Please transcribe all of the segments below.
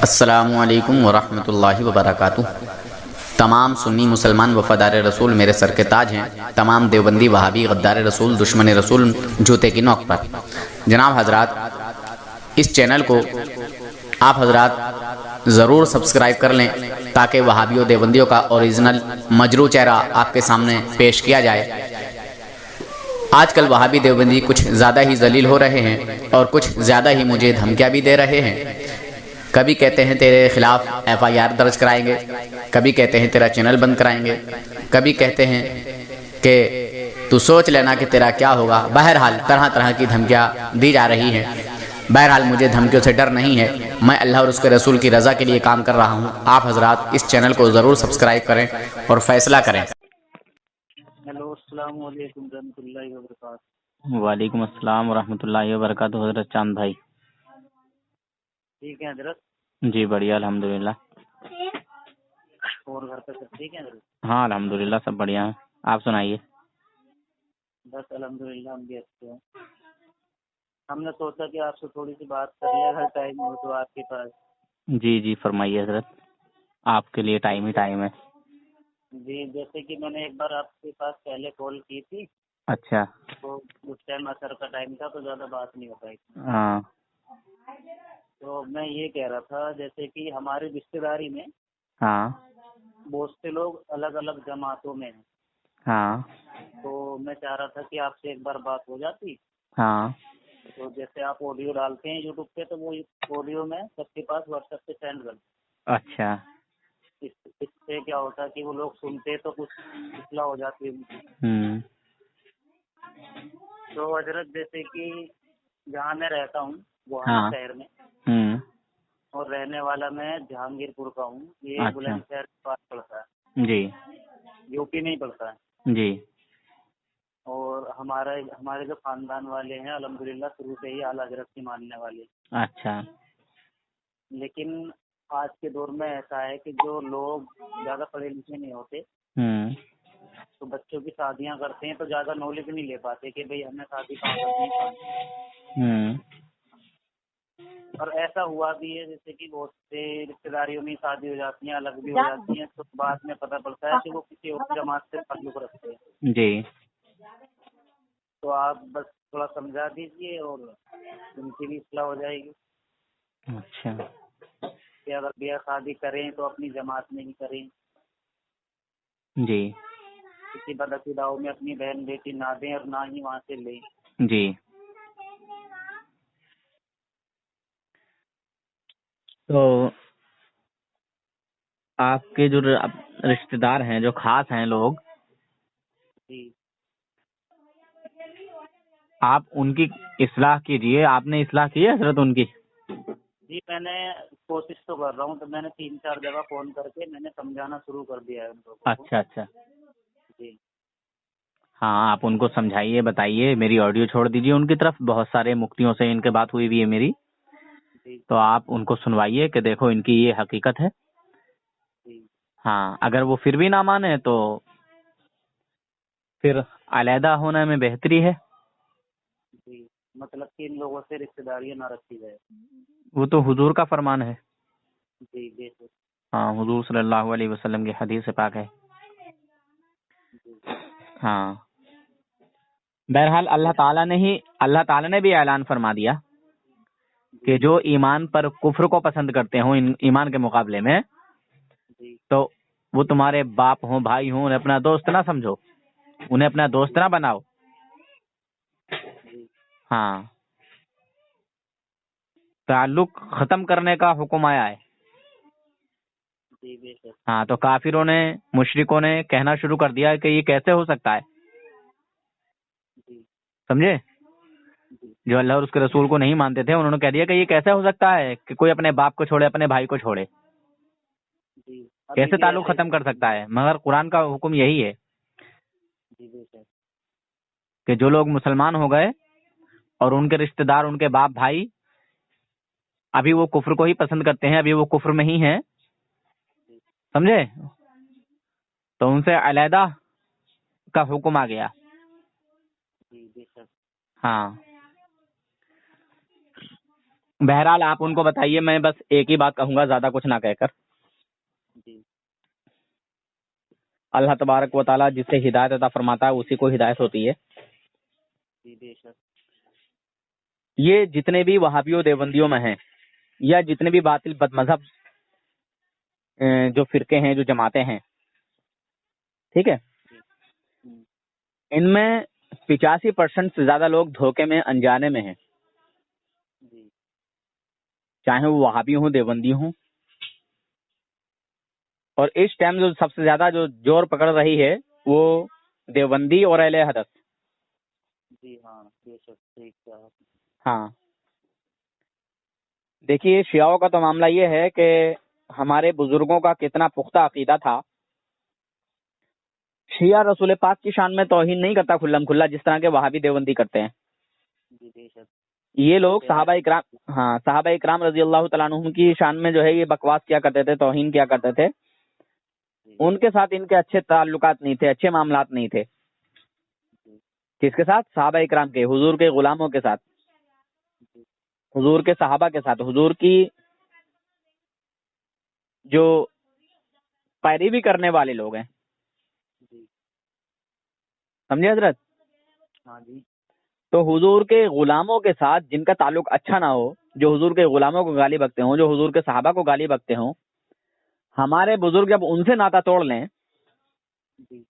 السلام علیکم ورحمۃ اللہ وبرکاتہ۔ تمام سنی مسلمان وفادار رسول میرے سر کے تاج ہیں، تمام دیوبندی وہابی غدار رسول دشمن رسول جوتے کی نوک پر۔ جناب حضرات، اس چینل کو آپ حضرات ضرور سبسکرائب کر لیں تاکہ وہابیوں دیوبندیوں کا اوریجنل مجروح چہرہ آپ کے سامنے پیش کیا جائے۔ آج کل وہابی دیوبندی کچھ زیادہ ہی ذلیل ہو رہے ہیں اور کچھ زیادہ ہی مجھے دھمکیاں بھی دے رہے ہیں۔ کبھی کہتے ہیں تیرے خلاف FIR درج کرائیں گے، کبھی کہتے ہیں تیرا چینل بند کرائیں گے، کبھی کہتے ہیں کہ تو سوچ لینا کہ تیرا کیا ہوگا۔ بہرحال طرح طرح کی دھمکیاں دی جا رہی ہیں۔ بہرحال مجھے دھمکیوں سے ڈر نہیں ہے، میں اللہ اور اس کے رسول کی رضا کے لیے کام کر رہا ہوں۔ آپ حضرات اس چینل کو ضرور سبسکرائب کریں اور فیصلہ کریں۔ ہیلو، السلام علیکم ورحمۃ اللہ وبرکاتہ۔ وعلیکم السلام ورحمۃ اللہ وبرکاتہ۔ حضرت چاند بھائی ٹھیک ہے حضرت؟ جی بڑھیا الحمدللہ۔ اور گھر پہ سب ٹھیک ہے حضرت؟ ہاں الحمدللہ سب بڑھیا ہیں، آپ سنائیے۔ بس الحمدللہ ہم بھی اچھے ہیں۔ ہم نے سوچا کہ آپ سے تھوڑی سی بات کر لیں، ہر ٹائم ہو تو آپ کے پاس۔ جی جی فرمائیے حضرت، آپ کے لیے ٹائم ہی ٹائم ہے۔ جی، جیسے کہ میں نے ایک بار آپ کے پاس پہلے کال کی تھی، اچھا تو اس ٹائم اثر کا ٹائم تھا تو زیادہ بات نہیں ہو پائی تھی۔ ہاں تو میں یہ کہہ رہا تھا جیسے کہ ہماری رشتے داری میں ہاں بہت سے لوگ الگ الگ جماعتوں میں ہیں، ہاں تو میں چاہ رہا تھا کہ آپ سے ایک بار بات ہو جاتی۔ ہاں تو جیسے آپ آڈیو ڈالتے ہیں یوٹیوب پہ تو وہ آڈیو میں سب کے پاس واٹس ایپ پہ سینڈ کر دیں۔ اچھا اس سے کیا ہوتا ہے کہ وہ لوگ سنتے تو کچھ اصلاح ہو جاتی ہے ان کی۔ ہوں تو حضرت جیسے کہ جہاں میں رہتا ہوں گوہانا ہاں شہر میں، ہوں اور رہنے والا میں جہانگیر پور کا ہوں، یہ اچھا بلند شہر کے پاس پڑتا ہے، جی یوپی نہیں پڑتا ہے۔ جی اور ہمارے جو خاندان والے ہیں الحمدللہ شروع سے ہی اعلیٰ حضرت کی ماننے والے۔ اچھا لیکن آج کے دور میں ایسا ہے کہ جو لوگ زیادہ پڑھے لکھے نہیں ہوتے ہوں تو بچوں کی شادیاں کرتے ہیں تو زیادہ نالج نہیں لے پاتے کہ بھئی ہمیں شادی کہاں کرنی ہے کہاں نہیں۔ ہوں اور ایسا ہوا بھی ہے جیسے کہ بہت سے رشتے داریوں میں شادی ہو جاتی ہیں، الگ بھی ہو جاتی ہیں، تو بعد میں پتہ پڑتا ہے کہ وہ کسی اور جماعت سے تعلق رکھتے ہیں۔ جی تو آپ بس تھوڑا سمجھا دیجیے اور ان کی بھی اصلاح ہو جائے گی اچھا کہ اگر بیاہ شادی کریں تو اپنی جماعت میں ہی کریں، جی کسی بدعقیداؤں میں اپنی بہن بیٹی نہ دیں اور نہ ہی وہاں سے لیں۔ جی تو آپ کے جو رشتے دار ہیں، جو خاص ہیں لوگ، جی آپ ان کی اصلاح کیجئے۔ آپ نے اصلاح کی ہے حضرت ان کی؟ جی، میں نے کوشش تو کر رہا ہوں، تو میں نے 3-4 جگہ فون کر کے میں نے سمجھانا شروع کر دیا ہے ان لوگوں کو۔ اچھا اچھا جی ہاں آپ ان کو سمجھائیے، بتائیے، میری آڈیو چھوڑ دیجیے ان کی طرف، بہت سارے مفتیوں سے ان کے بات ہوئی بھی ہے میری، جی تو آپ ان کو سنوائیے کہ دیکھو ان کی یہ حقیقت ہے۔ جی ہاں اگر وہ پھر بھی نہ مانے تو پھر علیحدہ ہونے میں بہتری ہے۔ جی، مطلب کہ ان لوگوں سے رشتے داریاں نہ رکھی جائے۔ وہ تو حضور کا فرمان ہے۔ جی بے شک۔ ہاں حضور صلی اللہ علیہ وسلم کی حدیث پاک ہے۔ جی ہاں بہرحال اللہ تعالیٰ نے بھی اعلان فرما دیا کہ جو ایمان پر کفر کو پسند کرتے ہوں ایمان کے مقابلے میں، جی تو وہ تمہارے باپ ہوں، بھائی ہوں، انہیں اپنا دوست نہ سمجھو، انہیں اپنا دوست نہ بناؤ۔ جی ہاں تعلق ختم کرنے کا حکم آیا ہے۔ جی بے شک۔ ہاں تو کافروں نے، مشرکوں نے کہنا شروع کر دیا کہ یہ کیسے ہو سکتا ہے، جی سمجھے؟ جی جو اللہ اور اس کے رسول کو نہیں مانتے تھے انہوں نے کہہ دیا کہ یہ کیسے ہو سکتا ہے کہ کوئی اپنے باپ کو چھوڑے، اپنے بھائی کو چھوڑے، جی ابھی کیسے بھی تعلق ایسا ہی ختم کر سکتا ہے؟ مگر قرآن کا حکم یہی ہے جی بے شک۔ کہ جو لوگ مسلمان ہو گئے اور ان کے رشتہ دار، ان کے باپ بھائی ابھی وہ کفر کو ہی پسند کرتے ہیں، ابھی وہ کفر میں ہی ہیں، سمجھے؟ تو ان سے علیحدہ کا حکم آ گیا۔ جی بے شک۔ ہاں بہرحال آپ ان کو بتائیے، میں بس ایک ہی بات کہوں گا زیادہ کچھ نہ کہہ کر، جی اللہ تبارک و تعالیٰ جسے ہدایت عطا فرماتا ہے اسی کو ہدایت ہوتی ہے۔ جی بے شک۔ یہ جتنے بھی وہابیوں دیوبندیوں میں ہیں یا جتنے بھی باطل بد مذہب جو فرقے ہیں، جو جماعتیں ہیں، ٹھیک ہے، ہوں، ان میں 85% سے زیادہ لوگ دھوکے میں انجانے میں ہیں، جی چاہے وہ وہابی ہوں دیوبندی ہوں۔ اور اس ٹائم جو سب سے زیادہ جو زور پکڑ رہی ہے وہ دیوبندی اور اہل حدیث۔ جی ہاں بے شک، صحیح کہا آپ نے۔ ہاں دیکھیے، شیعوں کا تو معاملہ یہ ہے کہ ہمارے بزرگوں کا کتنا پختہ عقیدہ تھا۔ شیعہ رسول پاک کی شان میں توہین نہیں کرتا کھلم کھلا، جس طرح کے وہابی دیوبندی کرتے ہیں۔ جی بے شک۔ یہ لوگ صحابہ اکرام رضی اللہ تعالیٰ عنہم کی شان میں جو ہے یہ بکواس کیا کرتے تھے، توہین کیا کرتے تھے۔ جی ان کے ساتھ ان کے اچھے تعلقات نہیں تھے، اچھے معاملات نہیں تھے۔ جی کس کے ساتھ؟ صحابہ اکرام کے، حضور کے غلاموں کے ساتھ، جی حضور کے صحابہ کے ساتھ، حضور کی جو پیروی کرنے والے لوگ ہیں، جی سمجھے حضرت؟ ہاں جی تو حضور کے غلاموں کے ساتھ جن کا تعلق اچھا نہ ہو، جو حضور کے غلاموں کو گالی بکتے ہوں، جو حضور کے صحابہ کو گالی بکتے ہوں، ہمارے بزرگ جب ان سے ناتا توڑ لیں جی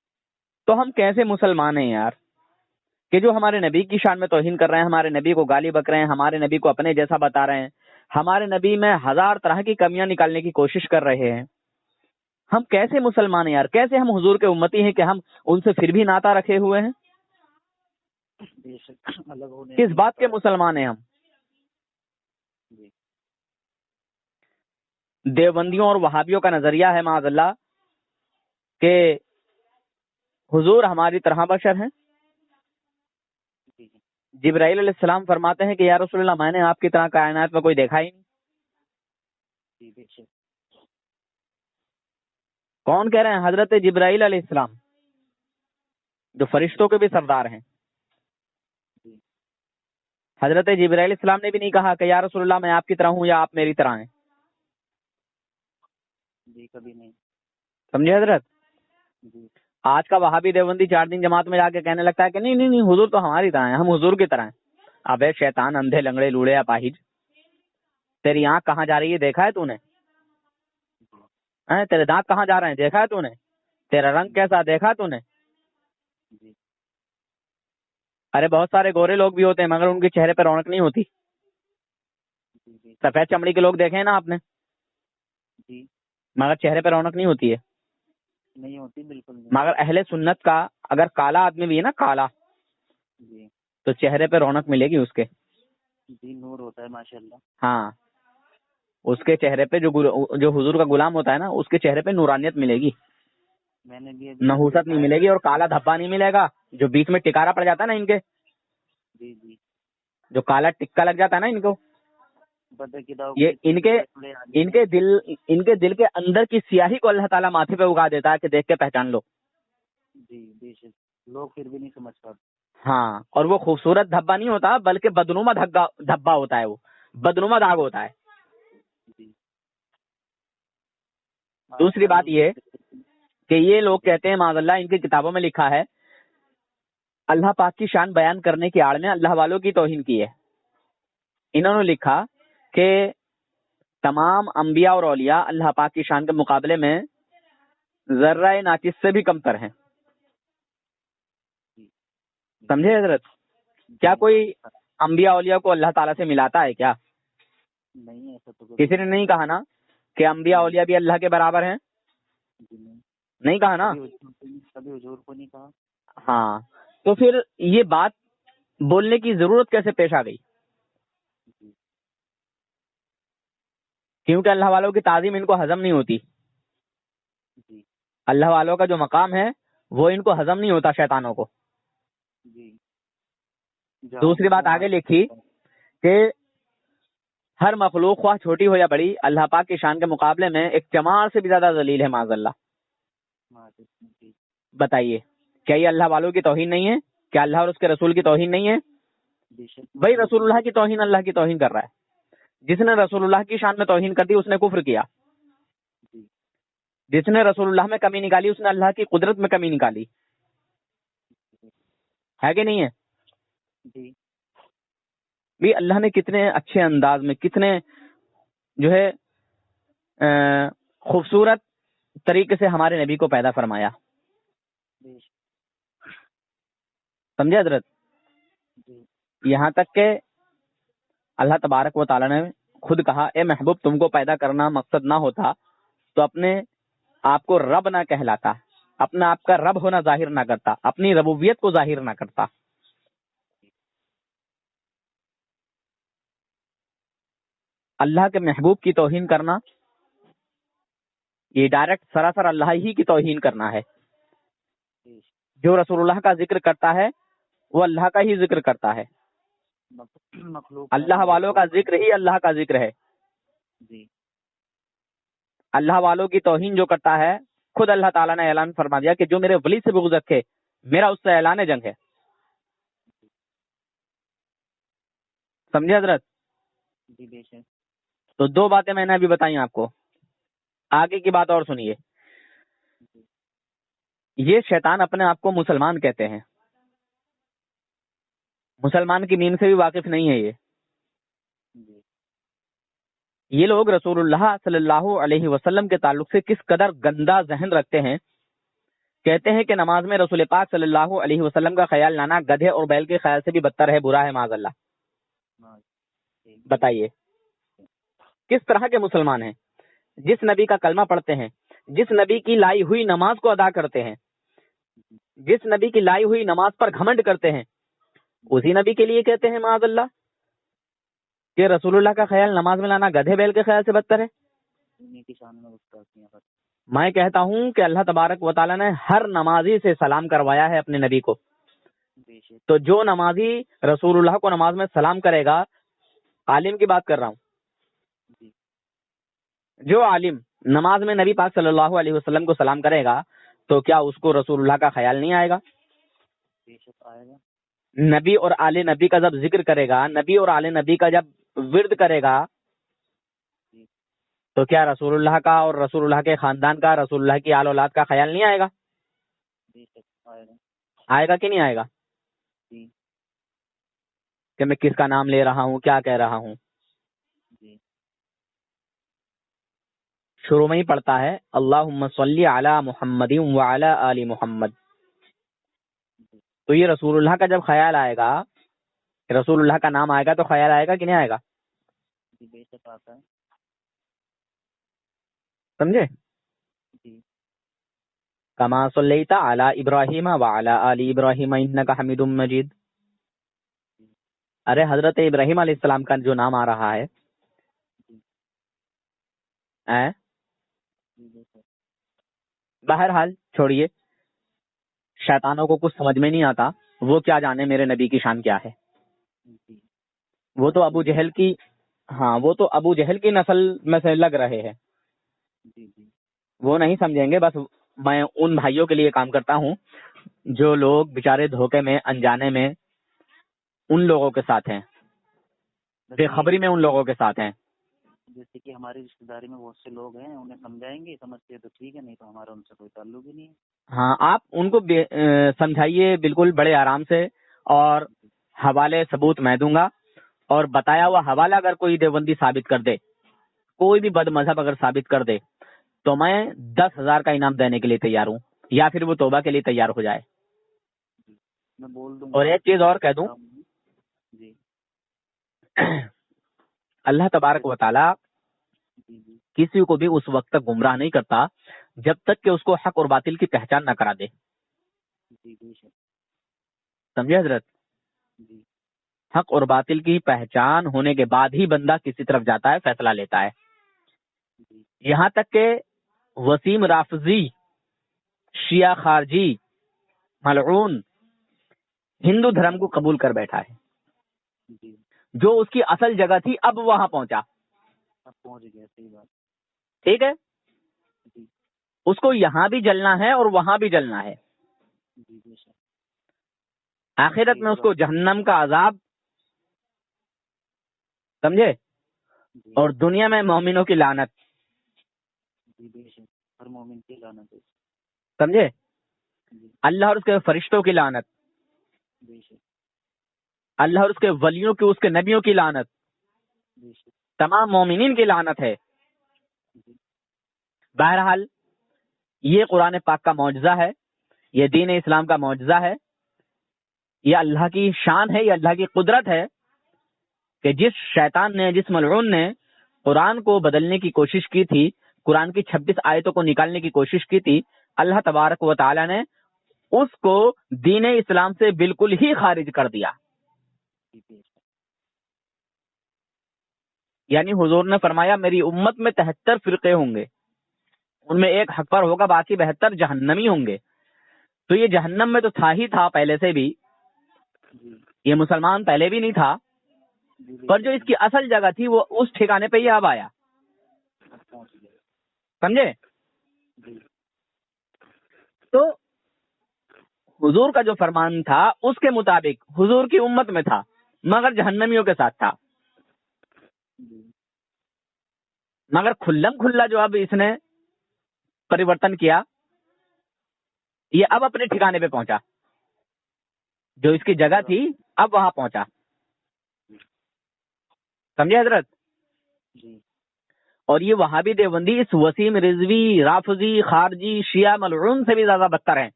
تو ہم کیسے مسلمان ہیں یار؟ کہ جو ہمارے نبی کی شان میں توہین کر رہے ہیں، ہمارے نبی کو گالی بک رہے ہیں، ہمارے نبی کو اپنے جیسا بتا رہے ہیں، ہمارے نبی میں 1000 طرح کی کمیاں نکالنے کی کوشش کر رہے ہیں، ہم کیسے مسلمان ہیں یار؟ کیسے ہم حضور کے امتی ہیں کہ ہم ان سے پھر بھی ناتا رکھے ہوئے ہیں؟ بے شک، الگ ہونے کس بات کے مسلمان ہیں ہم؟ جی دیوبندیوں اور وہابیوں کا نظریہ ہے معاذ اللہ کہ حضور ہماری طرح بشر ہیں۔ جی جبرائیل علیہ السلام فرماتے ہیں کہ یا رسول اللہ، میں نے آپ کی طرح کائنات میں کوئی دیکھا ہی نہیں۔ جی بے شک۔ کون کہہ رہے ہیں؟ حضرت جبرائیل علیہ السلام، جو فرشتوں کے بھی سردار ہیں۔ جی حضرت جبرائیل علیہ السلام نے بھی نہیں کہا کہ یا رسول اللہ میں آپ کی طرح ہوں یا آپ میری طرح ہیں۔ جی کبھی نہیں۔ سمجھے حضرت؟ جی آج کا وہابی دیوبندی 4 دن جماعت میں جا کے کہنے لگتا ہے کہ نہیں نہیں نہیں، حضور تو ہماری طرح ہیں، ہم حضور کی طرح ہیں۔ ابے شیطان، اندھے لنگڑے لوڑے اپاہج، تیری آنکھ کہاں جا رہی ہے دیکھا ہے تو نے؟ تیرے دانت کہاں جا رہے ہیں دیکھا ہے تو نے؟ تیرا رنگ کیسا دیکھا تو نے؟ جی ارے بہت سارے گورے لوگ بھی ہوتے ہیں مگر ان کے چہرے پہ رونق نہیں ہوتی۔ جی سفید چمڑی کے لوگ دیکھے ہیں نا آپ نے، جی مگر چہرے پہ رونق نہیں ہوتی ہے۔ نہیں ہوتی، بالکل نہیں۔ مگر اہل سنت کا اگر کالا آدمی بھی ہے نا، کالا، جی تو چہرے پہ رونق ملے گی اس کے۔ جی نور ہوتا ہے ماشاءاللہ۔ ہاں، اس کے چہرے پہ جو حضور کا غلام ہوتا ہے نا، اس کے چہرے پہ نورانیت ملے گی، میں نے بھی ابھی نحوست نہیں ملے گی، اور کالا دھبا نہیں ملے گا جو بیچ میں ٹکارا پڑ جاتا ہے نا ان کے، جی جی جو کالا ٹکا لگ جاتا ہے نا ان کو، یہ ان کے دل کے اندر کی سیاہی کو اللہ تعالیٰ ماتھے پہ اگا دیتا ہے کہ دیکھ کے پہچان لو۔ جی بے شک، لوگ پھر بھی نہیں سمجھ پاتے۔ ہاں، اور وہ خوبصورت دھبا نہیں ہوتا بلکہ بدنما دھبا ہوتا ہے، وہ بدنما داغ ہوتا ہے۔ جی دوسری بات یہ کہ یہ لوگ کہتے ہیں معاذ اللہ، ان کی کتابوں میں لکھا ہے اللہ پاک کی شان بیان کرنے کی آڑ میں اللہ والوں کی توہین کی ہے۔ انہوں نے لکھا کہ تمام انبیاء اور اولیاء اللہ پاک کی شان کے مقابلے میں ذرہ ناقص سے بھی کمتر ہیں۔ سمجھے حضرت؟ کیا کوئی انبیاء اولیاء کو اللہ تعالیٰ سے ملاتا ہے کیا؟ نہیں، ایسا تو کسی نے نہیں کہا نا کہ انبیاء اولیاء بھی اللہ کے برابر ہیں، نہیں کہا نا؟ کبھی حضور کو نہیں کہا۔ ہاں، تو پھر یہ بات بولنے کی ضرورت کیسے پیش آ گئی؟ کیونکہ اللہ والوں کی تعظیم ان کو ہضم نہیں ہوتی، اللہ والوں کا جو مقام ہے وہ ان کو ہضم نہیں ہوتا شیطانوں کو۔ دوسری بات آگے لکھی کہ ہر مخلوق خواہ چھوٹی ہو یا بڑی اللہ پاک کی شان کے مقابلے میں ایک چمار سے بھی زیادہ ذلیل ہے معاذ اللہ۔ بتائیے، کیا یہ اللہ والوں کی توہین نہیں ہے؟ کیا اللہ اور اس کے رسول کی توہین نہیں ہے؟ بھائی رسول اللہ کی توہین اللہ کی توہین کر رہا ہے۔ جس نے رسول اللہ کی شان میں توہین کر دی اس نے کفر کیا. جی جس نے رسول اللہ میں کمی نکالی اس نے اللہ کی قدرت میں کمی نکالی. ہے کہ نہیں ہے؟ جی بھی اللہ نے کتنے اچھے انداز میں، کتنے جو ہے خوبصورت طریقے سے ہمارے نبی کو پیدا فرمایا. جی سمجھے حضرت؟ جی یہاں تک کہ اللہ تبارک و تعالیٰ نے خود کہا اے محبوب تم کو پیدا کرنا مقصد نہ ہوتا تو اپنے آپ کو رب نہ کہلاتا، اپنا آپ کا رب ہونا ظاہر نہ کرتا، اپنی ربوبیت کو ظاہر نہ کرتا. اللہ کے محبوب کی توہین کرنا یہ ڈائریکٹ سراسر اللہ ہی کی توہین کرنا ہے. جو رسول اللہ کا ذکر کرتا ہے وہ اللہ کا ہی ذکر کرتا ہے. مخلوق اللہ والوں کا ذکر ہی اللہ کا ذکر ہے. جی اللہ والوں کی توہین جو کرتا ہے، خود اللہ تعالیٰ نے اعلان فرما دیا کہ جو میرے ولی سے بغض رکھے میرا اس سے اعلان جنگ ہے. سمجھے حضرت؟ جی بے شک. تو دو باتیں میں نے ابھی بتائی آپ کو. آگے کی بات اور سنیے. یہ شیطان اپنے آپ کو مسلمان کہتے ہیں. مسلمان کی مین سے بھی واقف نہیں ہے یہ. جی یہ لوگ رسول اللہ صلی اللہ علیہ وسلم کے تعلق سے کس قدر گندا ذہن رکھتے ہیں. کہتے ہیں کہ نماز میں رسول پاک صلی اللہ علیہ وسلم کا خیال لانا گدھے اور بیل کے خیال سے بھی بدتر ہے، برا ہے معاذ اللہ. بتائیے کس طرح کے مسلمان ہیں؟ جس نبی کا کلمہ پڑھتے ہیں، جس نبی کی لائی ہوئی نماز کو ادا کرتے ہیں، جس نبی کی لائی ہوئی نماز پر گھمنڈ کرتے ہیں، اسی نبی کے لیے کہتے ہیں معاذ اللہ کہ رسول اللہ کا خیال نماز میں لانا گدھے بیل کے خیال سے بدتر ہے. میں کہتا ہوں کہ اللہ تبارک و تعالیٰ نے ہر نمازی سے سلام کروایا ہے اپنے نبی کو. تو جو نمازی رسول اللہ کو نماز میں سلام کرے گا، عالم کی بات کر رہا ہوں، جو عالم نماز میں نبی پاک صلی اللہ علیہ وسلم کو سلام کرے گا تو کیا اس کو رسول اللہ کا خیال نہیں آئے گا؟ نبی اور آل نبی کا جب ذکر کرے گا، نبی اور آل نبی کا جب ورد کرے گا تو کیا رسول اللہ کا اور رسول اللہ کے خاندان کا، رسول اللہ کی آل اولاد کا خیال نہیں آئے گا؟ آئے گا کہ نہیں آئے گا؟ کہ میں کس کا نام لے رہا ہوں، کیا کہہ رہا ہوں. شروع میں ہی پڑھتا ہے اللہم صلی علی محمد وعلی آل محمد. تو یہ رسول اللہ کا جب خیال آئے گا، رسول اللہ کا نام آئے گا تو خیال آئے گا کہ نہیں آئے گا؟ سمجھے؟ کما صلیت علی ابراہیم وعلی آل ابراہیم انک حمید مجید. ارے حضرت ابراہیم علیہ السلام کا جو نام آ رہا ہے بہرحال چھوڑیے، شیطانوں کو کچھ سمجھ میں نہیں آتا، وہ کیا جانے میرے نبی کی شان کیا ہے. وہ تو ابو جہل کی، ہاں وہ تو ابو جہل کی نسل میں سے لگ رہے ہیں، وہ نہیں سمجھیں گے. بس میں ان بھائیوں کے لیے کام کرتا ہوں جو لوگ بیچارے دھوکے میں، انجانے میں ان لوگوں کے ساتھ ہیں، بے خبری میں ان لوگوں کے ساتھ ہیں. جیسے کہ ہماری رشتے داری میں بہت سے لوگ ہیں، انہیں سمجھائیں گے، سمجھتے تو ٹھیک ہے، نہیں تو ہمارا ان سے کوئی تعلق ہی نہیں ہے. ہاں آپ ان کو سمجھائیے بالکل بڑے آرام سے، اور حوالے ثبوت میں دوں گا، اور بتایا ہوا حوالہ اگر کوئی دیوبندی ثابت کر دے، کوئی بھی بد مذہب اگر ثابت کر دے تو میں 10,000 کا انعام دینے کے لیے تیار ہوں، یا پھر وہ توبہ کے لیے تیار ہو جائے. میں بول دوں. اور ایک چیز اور کہہ دوں، اللہ تبارک و تعالی کسی کو بھی اس وقت تک گمراہ نہیں کرتا جب تک کہ اس کو حق اور باطل کی پہچان نہ کرا دے. سمجھے حضرت؟ حق اور باطل کی پہچان ہونے کے بعد ہی بندہ کسی طرف جاتا ہے، فیصلہ لیتا ہے. یہاں تک کہ وسیم رافضی، شیعہ خارجی، ملعون ہندو دھرم کو قبول کر بیٹھا ہے. جو اس کی اصل جگہ تھی اب وہاں پہنچا. ٹھیک ہے، اس کو یہاں بھی جلنا ہے اور وہاں بھی جلنا ہے. آخرت میں اس کو جہنم کا عذاب، سمجھے، جی اور دنیا میں مومنوں کی لعنت. جی بے شک ہر مومن کی لعنت ہے. سمجھے؟ جی اللہ اور اس کے فرشتوں کی لعنت، بے شک اللہ اور اس کے ولیوں کی، اس کے نبیوں کی لعنت، بے شک. تمام مومنین کی لعنت ہے. جی بہرحال یہ قرآن پاک کا معجزہ ہے، یہ دین اسلام کا معجزہ ہے، یہ اللہ کی شان ہے، یہ اللہ کی قدرت ہے کہ جس شیطان نے، جس ملعون نے قرآن کو بدلنے کی کوشش کی تھی، قرآن کی 26 آیتوں کو نکالنے کی کوشش کی تھی، اللہ تبارک و تعالی نے اس کو دین اسلام سے بالکل ہی خارج کر دیا. جی بے شک. یعنی حضور نے فرمایا میری امت میں 73 فرقے ہوں گے، ان میں ایک حق پر ہوگا، باقی 72 جہنمی ہوں گے. تو یہ جہنم میں تو تھا ہی تھا پہلے سے بھی، جی یہ مسلمان پہلے بھی نہیں تھا، جی بے پر جو شک. اس کی اصل جگہ تھی وہ اس ٹھکانے پہ ہی اب آیا. پہنچ گیا. سمجھے؟ جی تو حضور کا جو فرمان تھا اس کے مطابق حضور کی امت میں تھا، مگر جہنمیوں کے ساتھ تھا. جی مگر کھلم کھلا جو اب اس نے پریورتن کیا، یہ اب اپنے ٹھکانے پہ پہنچا، جو اس کی جگہ تھی اب وہاں پہنچا. سمجھے حضرت؟ جی اور یہ وہابی دیوبندی اس وسیم رضوی رافضی خارجی شیعہ ملعون سے بھی زیادہ بدتر ہیں،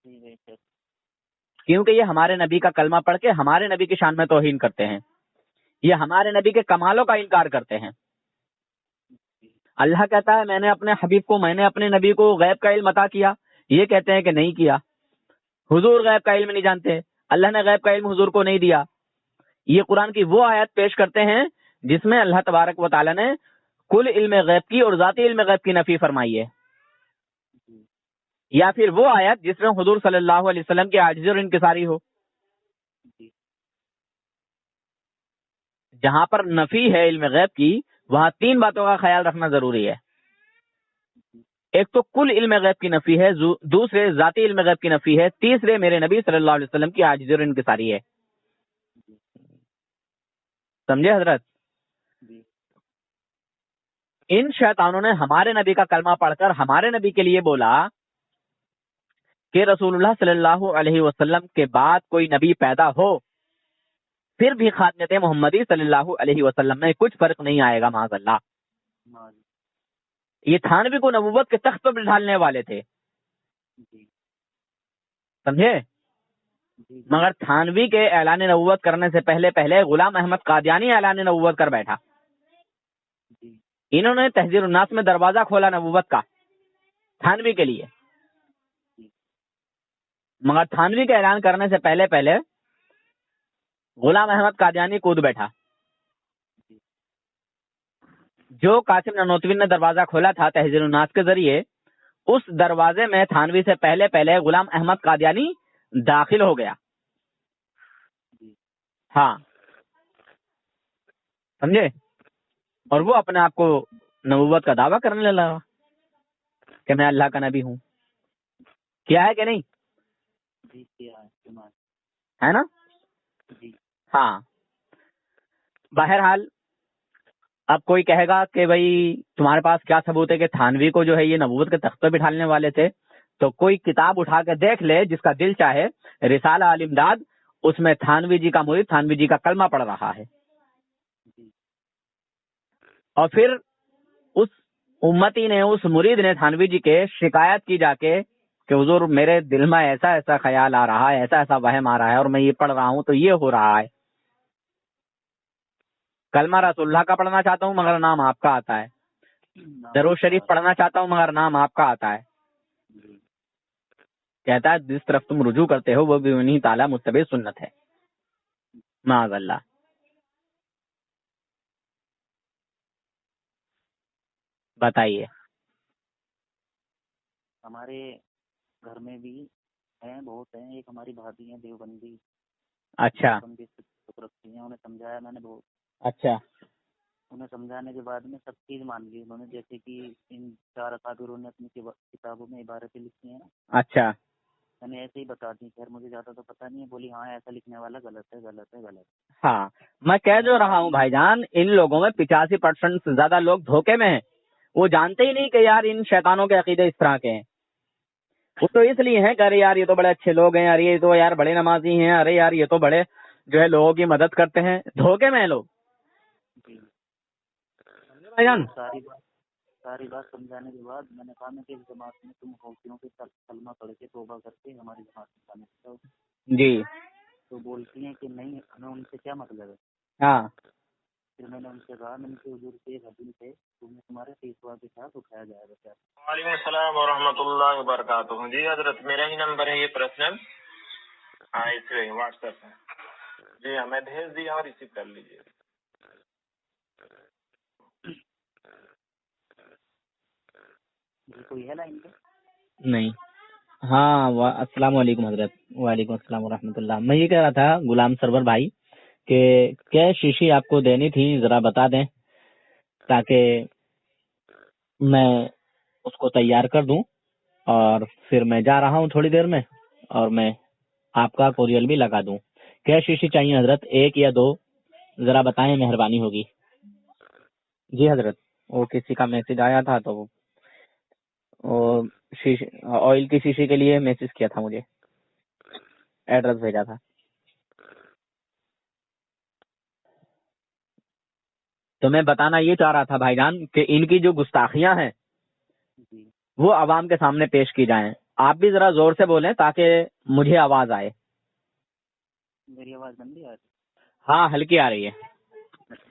جی بے شک. کیونکہ یہ ہمارے نبی کا کلمہ پڑھ کے ہمارے نبی کی شان میں توہین کرتے ہیں، یہ ہمارے نبی کے کمالوں کا انکار کرتے ہیں. اللہ کہتا ہے میں نے اپنے حبیب کو، میں نے اپنے نبی کو غیب کا علم عطا کیا، یہ کہتے ہیں کہ نہیں کیا. حضور غیب کا علم نہیں جانتے، اللہ نے غیب کا علم حضور کو نہیں دیا. یہ قرآن کی وہ آیت پیش کرتے ہیں جس میں اللہ تبارک و تعالی نے کل علم غیب کی اور ذاتی علم غیب کی نفی فرمائی ہے، جی یا پھر وہ آیت جس میں حضور صلی اللہ علیہ وسلم کی عاجزی اور انکساری ہو. جی جہاں پر نفی ہے علم غیب کی، وہاں 3 باتوں کا خیال رکھنا ضروری ہے. ایک تو کل علم غیب کی نفی ہے، دوسرے ذاتی علم غیب کی نفی ہے، تیسرے میرے نبی صلی اللہ علیہ وسلم کی عاجزی اور انکساری ہے. سمجھے حضرت؟ جی ان شیطانوں نے ہمارے نبی کا کلمہ پڑھ کر ہمارے نبی کے لیے بولا کہ رسول اللہ صلی اللہ علیہ وسلم کے بعد کوئی نبی پیدا ہو پھر بھی خاتمت محمدی صلی اللہ علیہ وسلم میں کچھ فرق نہیں آئے گا معاذ اللہ. یہ تھانوی کو نبوت کے تخت پر بٹھالنے والے تھے، جی سمجھے؟ جی مگر تھانوی کے اعلان نبوت کرنے سے پہلے غلام احمد قادیانی اعلان نبوت کر بیٹھا. جی انہوں نے تحذیر الناس میں دروازہ کھولا نبوت کا تھانوی کے لیے، مگر تھانوی کے اعلان کرنے سے پہلے غلام احمد قادیانی کود بیٹھا. جو قاسم نانوتوی نے دروازہ کھولا تھا تحذیر الناس کے ذریعے، اس دروازے میں تھانوی سے پہلے غلام احمد قادیانی داخل ہو گیا. ہاں سمجھے؟ اور وہ اپنے آپ کو نبوت کا دعویٰ کرنے لگا کہ میں اللہ کا نبی ہوں. کیا ہے کہ نہیں؟ جی کیا ہے نا؟ جی ہاں. بہرحال اب کوئی کہے گا کہ بھائی تمہارے پاس کیا ثبوت ہے کہ تھانوی کو جو ہے یہ نبوت کے تخت پہ بٹھالنے والے تھے؟ تو کوئی کتاب اٹھا کے دیکھ لے جس کا دل چاہے، رسالہ الامداد، اس میں تھانوی جی کا مرید تھانوی جی کا کلمہ پڑھ رہا ہے. اور پھر اس امتی نے، اس مرید نے تھانوی جی کے شکایت کی جا کے کہ حضور میرے دل میں ایسا ایسا خیال آ رہا ہے، ایسا ایسا وہم آ رہا ہے، اور میں یہ پڑھ رہا ہوں تو یہ ہو رہا ہے. کلمہ رسول اللہ کا پڑھنا چاہتا ہوں مگر نام آپ کا آتا ہے، درود شریف پڑھنا چاہتا ہوں مگر نام آپ کا آتا ہے. کہتا ہے جس طرف تم رجوع کرتے ہو وہ بھی انہی تعالیٰ متبع سنت ہے. معاذ اللہ. بتائیے. ہمارے گھر میں بھی ہیں، بہت ہیں. ایک ہماری بھابھی ہیں دیوبندی. اچھا دیوبندی سے رکھتی ہیں. انہیں سمجھایا میں نے بہت. اچھا. انہیں سمجھانے کے بعد میں سب چیز مان لی انہوں نے. جیسے کہ ان 4 اکابروں نے اپنی کتابوں میں عبارتیں لکھی ہیں. اچھا. میں نے ایسے ہی بتا دی. خیر مجھے زیادہ تو پتا نہیں ہے. بولی ہاں ایسا لکھنے والا غلط ہے غلط ہے غلط. ہاں میں کہہ جو رہا ہوں بھائی جان، ان لوگوں میں 85% سے زیادہ لوگ دھوکے میں ہیں. وہ جانتے ہی نہیں کہ یار ان شیطانوں کے عقیدے اس طرح کے ہیں. وہ تو اس لیے ہیں کہ ارے یار یہ تو بڑے اچھے لوگ ہیں، ارے یہ تو یار بڑے نمازی ہیں، ارے یار یہ تو بڑے جو ہے لوگوں کی مدد کرتے ہیں. دھوکے میں ہیں لوگ. جی. بھائی جان ساری بات سمجھانے کے بعد میں نے کہا میں کہ اس جماعت میں تم ہوتیوں کے کلمہ پڑھ کے توبہ کر کے ہماری جماعت میں شامل ہو جاؤ. جی. تو بولتی ہیں کہ نہیں ہمیں ان سے کیا مطلب ہے. ہاں پھر میں نے ان سے کہا میں نے کہ حضور سے ایک حدیث ہے تمہیں تمہارے پیشوا کے ساتھ اٹھایا جائے گا. وعلیکم السلام ورحمۃ اللہ وبرکاتہ. جی حضرت میرا ہی نمبر ہے یہ پرسنل. ہاں اس پہ واٹس ایپ ہے. جی ہمیں بھیج دیا اور ریسیو کر لیجیے. جی کوئی ہے لائن پہ؟ نہیں. ہاں السلام علیکم حضرت. وعلیکم السلام ورحمۃ اللہ. میں یہ کہہ رہا تھا غلام سرور بھائی کہ کیا شیشی آپ کو دینی تھی ذرا بتا دیں تاکہ میں اس کو تیار کر دوں، اور پھر میں جا رہا ہوں تھوڑی دیر میں اور میں آپ کا کوریل بھی لگا دوں. کیا شیشی چاہیے حضرت، ایک یا دو؟ ذرا بتائیں مہربانی ہوگی. جی حضرت وہ کسی کا میسج آیا تھا تو وہ آئل کی شیشی کے لیے میسج کیا تھا، مجھے ایڈریس بھیجا تھا. تو میں بتانا یہ چاہ رہا تھا بھائی جان کہ ان کی جو گستاخیاں ہیں جی. وہ عوام کے سامنے پیش کی جائیں. آپ بھی ذرا زور سے بولیں تاکہ مجھے آواز آئے. میری آواز بندی آ رہی ہاں ہلکی آ رہی ہے.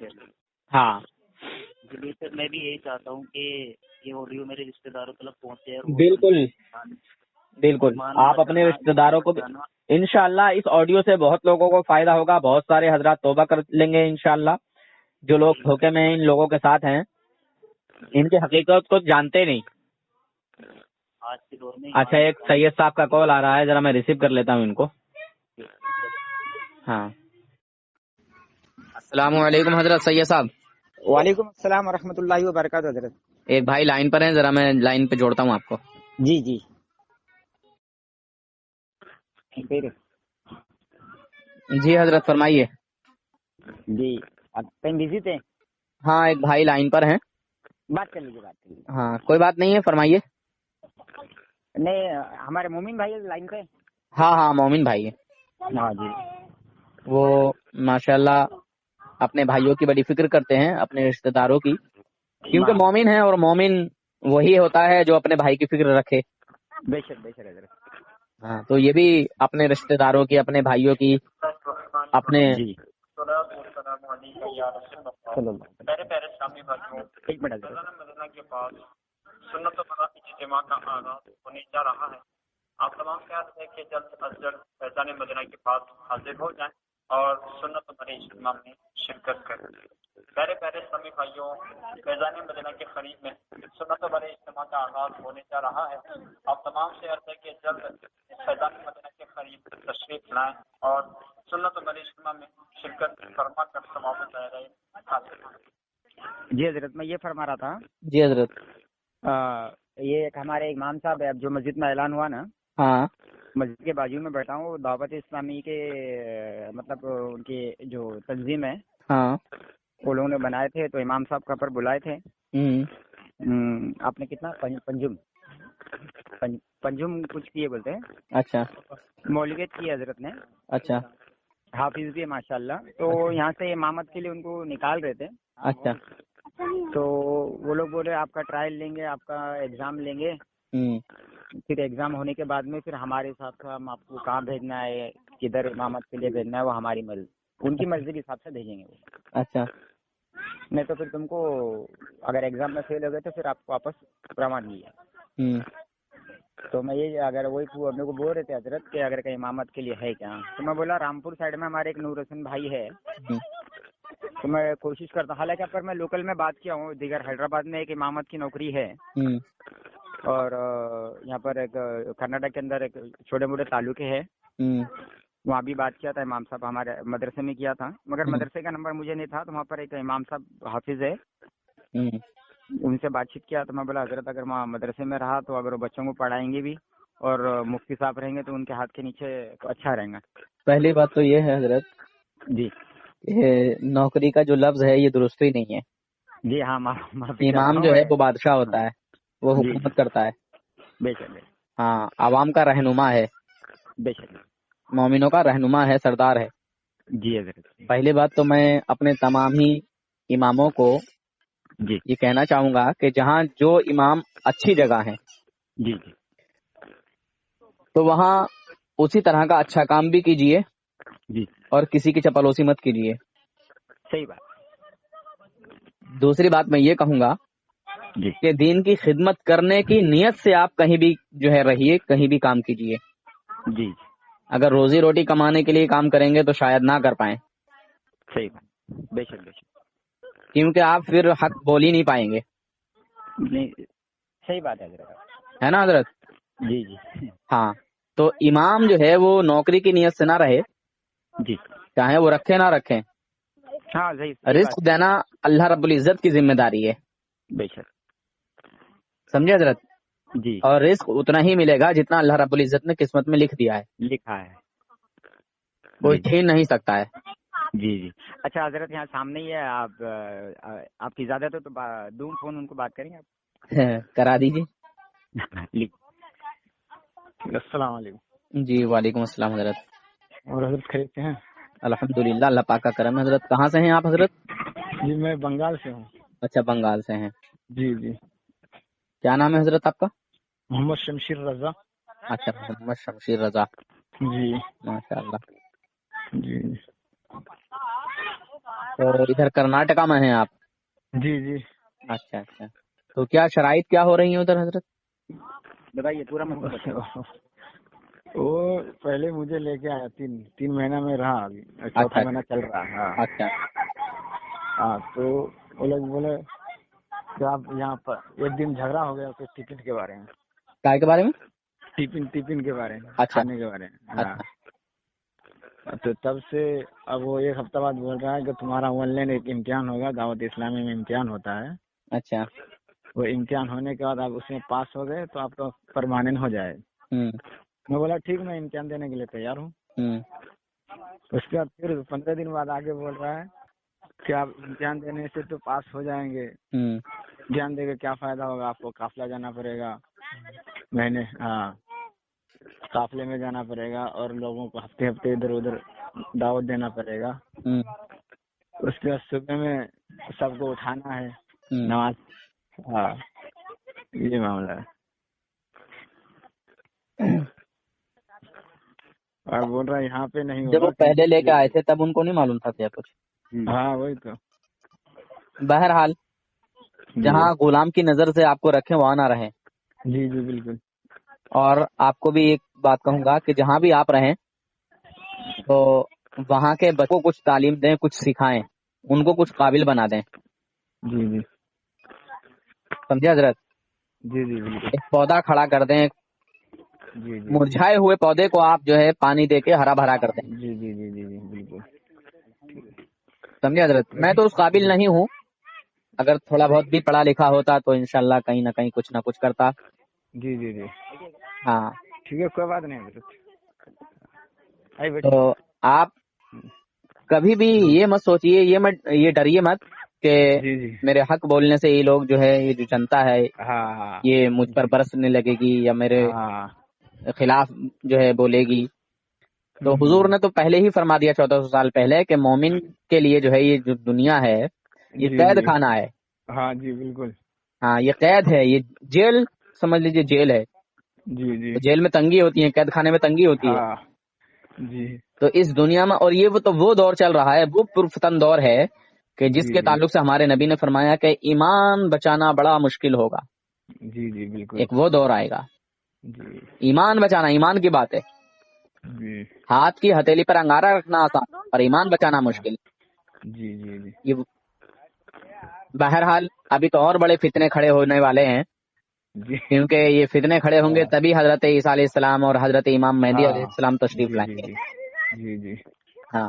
ہے؟ ہاں جی سر میں بھی یہی چاہتا ہوں کہ یہ آڈیو میرے رشتے داروں تک پہنچے. اور بالکل بالکل. آپ اپنے رشتے داروں کو انشاءاللہ اس آڈیو سے بہت لوگوں کو فائدہ ہوگا. بہت سارے حضرات توبہ کر لیں گے انشاءاللہ. جو لوگ دھوکے میں ان لوگوں کے ساتھ ہیں ان کی حقیقت کو جانتے نہیں. آج کے دور میں اچھا ایک سید صاحب کا کال آ رہا ہے، ذرا میں ریسیو کر لیتا ہوں ان کو. ہاں السلام علیکم حضرت سید صاحب. وعلیکم السلام ورحمۃ اللہ وبرکاتہ حضرت. ایک بھائی لائن پر ہیں، ذرا میں لائن پہ جوڑتا ہوں آپ کو. جی جی جی حضرت فرمائیے. جی آپ کہیں بزی تھے؟ ہاں ایک بھائی لائن پر ہیں. بات کر لیجیے. ہاں کوئی بات نہیں ہے، فرمائیے. نہیں ہمارے مومن بھائی لائن پہ. ہاں مومن بھائی ہے. ہاں جی. وہ ماشاءاللہ اپنے بھائیوں کی بڑی فکر کرتے ہیں، اپنے رشتہ داروں کی، کیونکہ مومن ہے اور مومن وہی ہوتا ہے جو اپنے بھائی کی فکر رکھے. بے شک حضرت. ہاں تو یہ بھی اپنے رشتہ داروں کی، اپنے بھائیوں کی، اپنے جی میرے پیارے اسلامی بھائیوں، ایک منٹ حضرت. مدینہ کے پاس سنت و اجتماع کا آغاز ہونے جا رہا ہے. آپ تمام خیال ہے کہ جلد از جلد فیضان مدینہ کے پاس حاضر ہو جائیں اور سنت و اجتماع میں شرکت کریں. میرے پیارے اسلامی بھائیوں، فیضان مدینہ کے قریب میں سنت و اجتماع کا آغاز ہونے جا رہا ہے. آپ تمام سے عرض ہے کہ جلد فیضان مدینہ کے قریب تشریف لائیں اور سنت و اجتماع میں شرکت فرما کر ثواب حاصل کریں. جی حضرت میں یہ فرما رہا تھا. جی حضرت. یہ ایک ہمارے امام صاحب ہے، اب جو مسجد میں اعلان ہوا نا، ہاں مسجد کے بازو میں بیٹھا ہوں. دعوت اسلامی کے مطلب ان کی جو تنظیم ہے ہاں وہ لوگوں نے بنائے تھے، تو امام صاحب کا پر بلائے تھے. آپ نے کتنا پنجم کچھ کیے بولتے ہیں. اچھا مولویت کی حضرت نے. اچھا حافظ بھی ماشاء اللہ. تو یہاں سے امامت کے لیے ان کو نکال رہے تھے. اچھا. تو وہ لوگ بولے آپ کا ٹرائل لیں گے، آپ کا ایگزام لیں گے. پھر ایگزام ہونے کے بعد میں پھر ہمارے ساتھ ہم آپ کو کہاں بھیجنا ہے، کدھر امامت کے لیے بھیجنا ہے، وہ ہماری مرضی، ان کی مرضی کے حساب سے بھیجیں گے وہ. اچھا. نہیں تو پھر تم کو اگر ایگزام میں فیل ہو گئے تو پھر آپ کو واپس پروان دیا. تو میں یہ اگر وہی میرے کو بول رہے تھے حضرت کہ اگر کہیں امامت کے لیے ہے کیا، تو میں بولا رامپور سائڈ میں ہمارے ایک نور حسن بھائی ہے، تو میں کوشش کرتا ہوں. حالانکہ پر میں لوکل میں بات کیا ہوں، دیگر حیدرآباد میں ایک امامت کی نوکری ہے، اور یہاں پر ایک کرناٹک کے اندر ایک چھوٹے موٹے تعلقے ہیں، وہاں بھی بات کیا تھا. امام صاحب ہمارے مدرسے میں کیا تھا، مگر مدرسے کا نمبر مجھے نہیں تھا. تو وہاں پر ایک امام صاحب حافظ ہے، ان سے بات چیت کیا. تو میں بولا حضرت اگر وہاں مدرسے میں رہا تو اگر وہ بچوں کو پڑھائیں گے بھی اور مفتی صاحب رہیں گے تو ان کے ہاتھ کے نیچے تو اچھا رہے گا. پہلی بات تو یہ ہے حضرت، جی یہ نوکری کا جو لفظ ہے یہ درست ہی نہیں ہے. جی ہاں معافی چاہتا امام ہوں جو ہے میں. وہ بادشاہ ہوتا ہے، وہ جی حکومت کرتا ہے. بے شک ہاں، عوام کا رہنما ہے، بے شک. مومنوں کا رہنما ہے، سردار ہے. جی حضرت. پہلی بات تو میں اپنے تمام ہی اماموں کو جی یہ کہنا چاہوں گا کہ جہاں جو امام اچھی جگہ ہیں جی جی تو وہاں اسی طرح کا اچھا کام بھی کیجیے جی اور کسی کی چپلوسی مت کیجیے. صحیح بات. دوسری بات میں یہ کہوں گا جی کہ دین کی خدمت کرنے کی نیت سے آپ کہیں بھی جو ہے رہیے، کہیں بھی کام کیجیے. جی اگر روزی روٹی کمانے کے لیے کام کریں گے تو شاید نہ کر پائیں، صحیح بات. بے شک بے شک. کیونکہ آپ پھر حق بول ہی نہیں پائیں گے. نہیں صحیح بات ہے حضرت. ہے نا حضرت؟ جی جی ہاں، تو امام جو ہے وہ نوکری کی نیت سے نہ رہے، جی چاہے وہ رکھے نہ رکھیں. ہاں صحیح رزق بات. دینا اللہ رب العزت کی ذمہ داری ہے، بے شک. سمجھے حضرت؟ جی اور رزق اتنا ہی ملے گا جتنا اللہ رب العزت نے قسمت میں لکھ دیا ہے، لکھا ہے. کوئی جی چھین نہیں سکتا ہے. جی جی. اچھا حضرت یہاں سامنے ہی ہے، آپ کی اجازت ہے تو دوں فون ان کو بات کریں آپ. کرا دیجیے. السلام علیکم. جی وعلیکم السلام حضرت. اور حضرت خیریت ہیں؟ الحمد للہ، اللہ پاک کا کرم ہے. حضرت کہاں سے ہیں آپ حضرت؟ جی میں بنگال سے ہوں. اچھا، بنگال سے ہیں. جی جی. کیا نام ہے حضرت آپ کا؟ محمد شمشیر رضا. اچھا، محمد شمشیر رضا. جی ماشاء اللہ. جی تو ادھر کرناٹکا میں ہیں آپ؟ جی جی. اچھا اچھا. تو کیا شرائط کیا ہو رہی ہیں ادھر حضرت؟ بتائیے پورا مسئلہ. وہ پہلے مجھے لے کے آیا، تین مہینہ میں رہا، ابھی چوتھا مہینہ چل رہا ہے. ہاں اچھا ہاں. تو وہ لوگ بولے کہ آپ یہاں پر ایک دن جھگڑا ہو گیا پھر ٹفن کے بارے میں. کیا کے بارے میں؟ ٹفن کے بارے میں، اچھا کھانے کے بارے میں. ہاں. اچھا تو تب سے اب وہ ایک ہفتہ بعد بول رہا ہے کہ تمہارا آن لائن ایک امتحان ہوگا، دعوت اسلامی میں امتحان ہوتا ہے. اچھا. وہ امتحان ہونے کے بعد آپ اس میں پاس ہو گئے تو آپ کا پرماننٹ ہو جائے. میں بولا ٹھیک، میں امتحان دینے کے لیے تیار ہوں. اس کے بعد پھر 15 دن بعد آگے بول رہا ہے کہ آپ امتحان دینے سے تو پاس ہو جائیں گے، امتحان دے کے کیا فائدہ ہوگا، آپ کو قافلہ جانا پڑے گا. ہاں قافلے میں جانا پڑے گا اور لوگوں کو ہفتے ہفتے ادھر ادھر دعوت دینا پڑے گا. اس کے بعد صبح میں سب کو اٹھانا ہے نماز. ہاں یہ معاملہ ہے. اور بول رہا ہے یہاں پہ نہیں جب ہوگا وہ پہلے لے کے آئے تھے تب ان کو نہیں معلوم تھا کیا کچھ؟ ہاں وہی تو. بہرحال جہاں غلام کی نظر سے آپ کو رکھیں وہاں نہ رہیں. جی جی بالکل. اور آپ کو بھی ایک بات کہوں گا کہ جہاں بھی آپ رہیں تو وہاں کے بچوں کو کچھ تعلیم دیں، کچھ سکھائیں، ان کو کچھ قابل بنا دیں. جی جی سمجھے حضرت؟ جی جی بالکل. ایک پودا کھڑا کر دیں، جی جی مرجھائے ہوئے پودے کو آپ جو ہے پانی دے کے ہرا بھرا کر دیں. جی جی جی جی جی بالکل. سمجھے حضرت؟ میں تو اس قابل نہیں ہوں، اگر تھوڑا بہت بھی پڑھا لکھا ہوتا تو انشاءاللہ کہیں نہ کہیں کچھ نہ کچھ کرتا. جی جی جی ہاں ٹھیک ہے، کوئی بات نہیں حضرت. تو آپ کبھی بھی یہ مت سوچیے، یہ ڈریے مت کہ جی جی میرے حق بولنے سے یہ لوگ جو ہے، یہ جو جنتا ہے ہاں ہاں یہ مجھ پر برسنے لگے گی یا میرے ہاں خلاف جو ہے بولے گی. تو حضور نے تو پہلے ہی فرما دیا 1400 سال پہلے کہ مومن کے لیے جو ہے یہ جو دنیا ہے یہ جی قید جی خانہ ہے. ہاں جی بالکل. ہاں یہ قید ہے، یہ جیل سمجھ لیجیے، جیل ہے. جی جی جیل میں تنگی ہوتی ہے، قید خانے میں تنگی ہوتی ہے. ہاں جی تو اس دنیا میں، اور یہ وہ دور چل رہا ہے، وہ پرفتن دور ہے کہ جس جی کے جی تعلق سے ہمارے نبی نے فرمایا کہ ایمان بچانا بڑا مشکل ہوگا. جی جی بالکل. ایک وہ دور آئے گا، جی ایمان بچانا ایمان کی بات ہے. جی ہاتھ کی ہتھیلی پر انگارہ رکھنا آسان اور ایمان بچانا مشکل. جی جی جی یہ بہرحال ابھی تو اور بڑے فتنے کھڑے ہونے والے ہیں، جی کیونکہ یہ فتنے کھڑے ہوں گے تبھی حضرت عیسیٰ علیہ السلام اور حضرت امام مہدی علیہ ہاں السلام تشریف جی لائیں جی گے. جی جی ہاں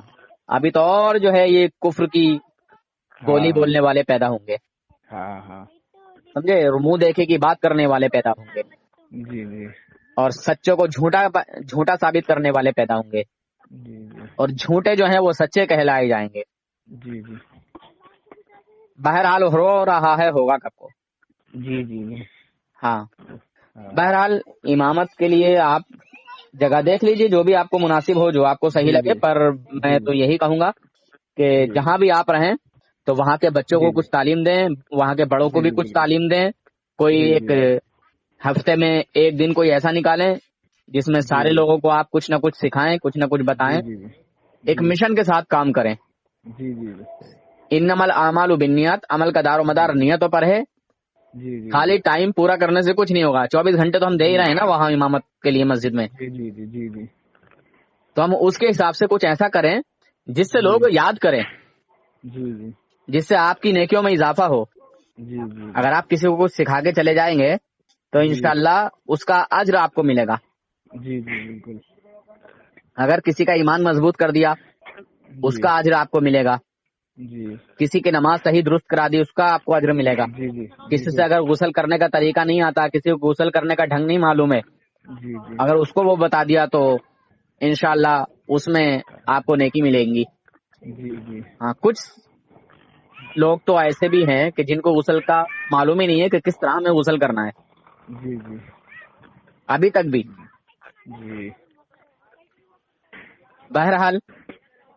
ابھی تو اور جو ہے یہ کفر کی بولی ہاں بولنے والے پیدا ہوں گے، ہاں ہاں سمجھے، منہ دیکھے کی بات کرنے والے پیدا ہوں گے. جی جی اور سچوں کو جھوٹا ثابت کرنے والے پیدا ہوں گے، جی جی اور جھوٹے جو ہیں وہ سچے کہلائے جائیں گے۔ جی جی بہرحال ہو رہا ہے، ہوگا کب کو۔ جی جی جی ہاں بہرحال امامت کے لیے آپ جگہ دیکھ لیجیے جو بھی آپ کو مناسب ہو، جو آپ کو صحیح لگے، پر میں تو یہی کہوں گا کہ جہاں بھی آپ رہیں تو وہاں کے بچوں کو کچھ تعلیم دیں، وہاں کے بڑوں کو بھی کچھ تعلیم دیں، کوئی ایک ہفتے میں ایک دن کوئی ایسا نکالیں جس میں سارے لوگوں کو آپ کچھ نہ کچھ سکھائیں، کچھ نہ کچھ بتائیں، ایک مشن کے ساتھ کام کریں۔ جی جی انما الاعمال بالنیات، عمل کا دار و مدار نیتوں پر ہے۔ جی جی خالی ٹائم پورا کرنے سے کچھ نہیں ہوگا، 24 گھنٹے تو ہم دے ہی رہے ہیں نا وہاں امامت کے لیے مسجد میں، جی جی جی جی جی تو ہم اس کے حساب سے کچھ ایسا کریں جس سے لوگ یاد کریں، جی جی جس سے آپ کی نیکیوں میں اضافہ ہو۔ جی جی اگر آپ کسی کو کچھ سکھا کے چلے جائیں گے تو انشاءاللہ اس کا اجر آپ کو ملے گا۔ جی جی بالکل اگر کسی کا ایمان مضبوط کر دیا اس کا اجر آپ کو ملے گا، جی کسی کی نماز صحیح درست کرا دی اس کا آپ کو اجر ملے گا، جی جی کسی سے اگر غسل کرنے کا طریقہ نہیں آتا، کسی کو غسل کرنے کا ڈھنگ نہیں معلوم ہے، جی جی اگر اس کو وہ بتا دیا تو انشاءاللہ اس میں آپ کو نیکی ملیں گی۔ جی جی ہاں کچھ لوگ تو ایسے بھی ہیں کہ جن کو غسل کا معلوم ہی نہیں ہے کہ کس طرح میں غسل کرنا ہے، جی جی ابھی تک بھی۔ جی بہرحال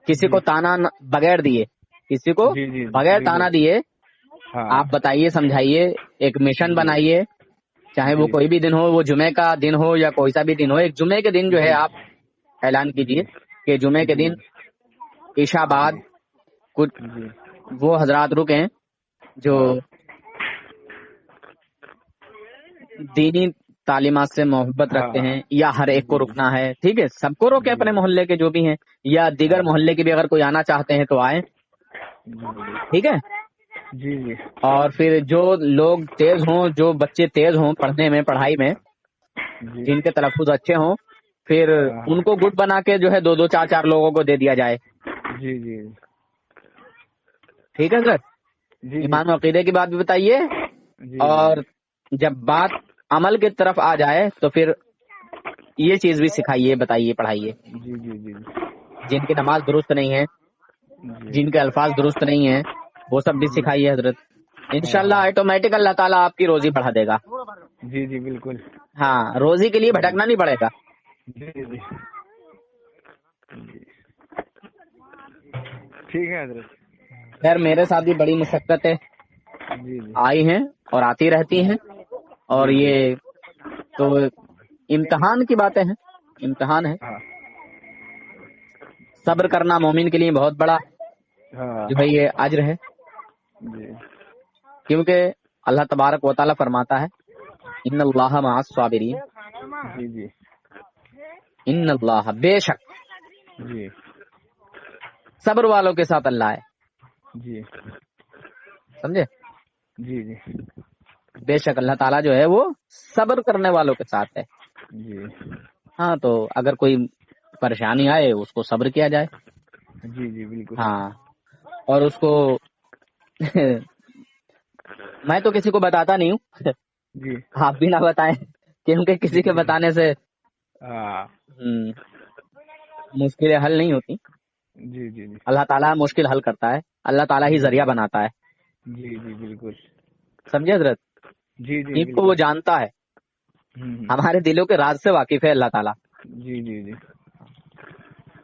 کسی کو تانا بغیر دیے، کسی کو جی جی بغیر تانا دیے ہاں آپ بتائیے، سمجھائیے، ایک مشن بنائیے، چاہے وہ کوئی بھی دن ہو، وہ جمعے کا دن ہو یا کوئی سا بھی دن ہو، ایک جمعے کے دن جو ہے آپ اعلان کیجئے کہ جمعے کے دن عشاء بعد کچھ وہ حضرات رکیں جو دینی تعلیمات سے محبت رکھتے ہیں، یا ہر ایک کو رکنا ہے، ٹھیک ہے، سب کو روکے اپنے محلے کے جو بھی ہیں، یا دیگر محلے کے بھی اگر کوئی آنا چاہتے ہیں تو آئیں، ٹھیک ہے۔ جی جی اور پھر جو لوگ تیز ہوں، جو بچے تیز ہوں پڑھنے میں، پڑھائی میں، جن کے تلفظ اچھے ہوں، پھر ان کو گٹ بنا کے جو ہے 2 2 4 4 لوگوں کو دے دیا جائے، جی جی ٹھیک ہے سر۔ جی ایمان و عقیدے کی بات بھی بتائیے، اور جب بات عمل کی طرف آ جائے تو پھر یہ چیز بھی سکھائیے، بتائیے، پڑھائیے۔ جی جی جی جن کی نماز درست نہیں ہے، جن کے الفاظ درست نہیں ہیں، وہ سب بھی سکھائیے حضرت۔ انشاءاللہ آٹومیٹک اللہ تعالیٰ آپ کی روزی بڑھا دے گا۔ جی جی بالکل ہاں روزی کے لیے بھٹکنا نہیں پڑے گا۔ جی جی ٹھیک ہے حضرت۔ خیر میرے ساتھ بھی بڑی مشقتیں جی جی آئی ہیں اور آتی رہتی ہیں، اور یہ تو امتحان کی باتیں ہیں، امتحان ہے۔ ہاں صبر کرنا مومن کے لیے بہت بڑا ہاں جو ہے یہ اجر ہے، جی کیونکہ اللہ تبارک و تعالیٰ فرماتا ہے ان اللہ مع الصابرین، جی جی ان اللہ، بے شک جی صبر والوں کے ساتھ اللہ ہے، جی سمجھے؟ جی جی بے شک اللہ تعالیٰ جو ہے وہ صبر کرنے والوں کے ساتھ ہے۔ جی ہاں تو اگر کوئی پریشانی آئے اس کو صبر کیا جائے، جی جی بالکل ہاں، اور اس کو میں تو کسی کو بتاتا نہیں ہوں، جی آپ بھی نہ بتائیں، کیونکہ کسی کے بتانے سے ہاں مشکلیں حل نہیں ہوتی، جی جی جی اللہ تعالیٰ مشکل حل کرتا ہے، اللہ تعالیٰ ہی ذریعہ بناتا ہے، جی جی بالکل سمجھے حضرت؟ جی جی جن کو وہ جانتا ہے، ہمارے دلوں کے راز سے واقف ہے اللہ تعالیٰ۔ جی جی جی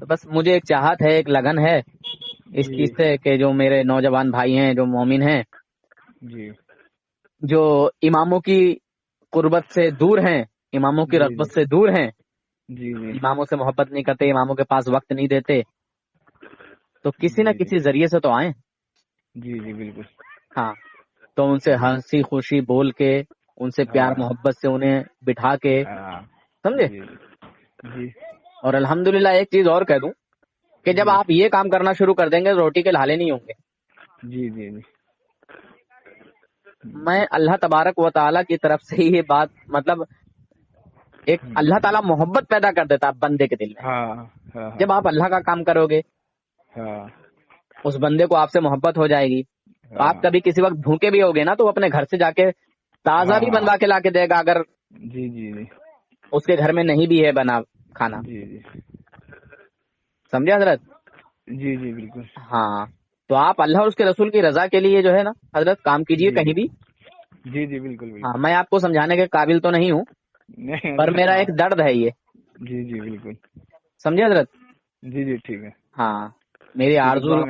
تو بس مجھے ایک چاہت ہے، ایک لگن ہے اس چیز سے کہ جو میرے نوجوان بھائی ہیں، جو مومن ہیں، جی جو اماموں کی قربت سے دور ہیں، اماموں کی رغبت سے دور ہیں، جی جی اماموں سے محبت نہیں کرتے، اماموں کے پاس وقت نہیں دیتے، تو کسی نہ کسی ذریعے سے تو آئیں، جی جی بالکل ہاں، تو ان سے ہنسی خوشی بول کے، ان سے پیار محبت سے انہیں بٹھا کے، سمجھے؟ جی اور الحمدللہ ایک چیز اور کہہ دوں کہ جب آپ یہ کام کرنا شروع کر دیں گے روٹی کے لالے نہیں ہوں گے۔ جی جی جی میں اللہ تبارک و تعالیٰ کی طرف سے یہ بات، مطلب ایک اللہ تعالیٰ محبت پیدا کر دیتا ہے بندے کے دل میں، ہاں جب آپ اللہ کا کام کرو گے ہاں اس بندے کو آپ سے محبت ہو جائے گی، تو آپ کبھی کسی وقت بھوکے بھی ہوگے نا تو وہ اپنے گھر سے جا کے تازہ بھی بنوا کے لا کے دے گا، اگر جی جی جی اس کے گھر میں نہیں بھی ہے بنا کھانا. جی جی سمجھے حضرت؟ جی جی بالکل. ہاں تو آپ اللہ اور اس کے رسول کی رضا کے لیے جو ہے نا حضرت کام کیجئے کہیں بھی. جی جی بالکل بالکل. ہاں میں آپ کو سمجھانے کے قابل تو نہیں ہوں نہیں پر میرا ایک درد ہے یہ. جی جی بالکل. سمجھے حضرت؟ جی جی ٹھیک ہے. ہاں میری آرزو.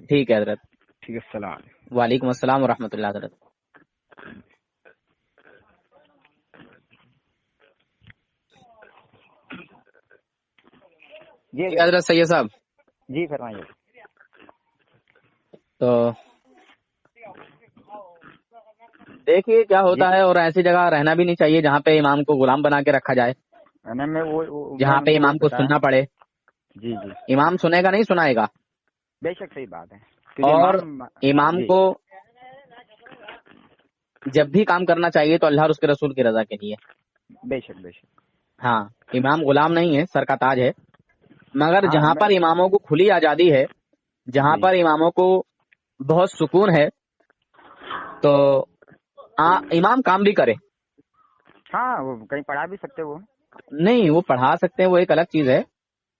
ٹھیک ہے حضرت. ٹھیک ہے. السلام. وعلیکم السلام ورحمۃ اللہ حضرت. جی حضرت سید صاحب. جی فرمائیے. تو دیکھیے کیا ہوتا ہے اور ایسی جگہ رہنا بھی نہیں چاہیے جہاں پہ امام کو غلام بنا کے رکھا جائے, جہاں پہ امام کو سننا پڑے. جی جی امام سنے گا نہیں سنائے گا. بے شک صحیح بات ہے. اور امام جی کو جب بھی کام کرنا چاہیے تو اللہ اور اس کے رسول کی رضا کے لیے. بے شک بے شک. ہاں امام غلام نہیں ہے, سر کا تاج ہے. مگر ہاں جہاں پر اماموں کو کھلی آزادی ہے, جہاں جی پر اماموں کو بہت سکون ہے تو امام کام بھی کرے. ہاں وہ کہیں پڑھا بھی سکتے وہ. نہیں وہ پڑھا سکتے ہیں, وہ ایک الگ چیز ہے.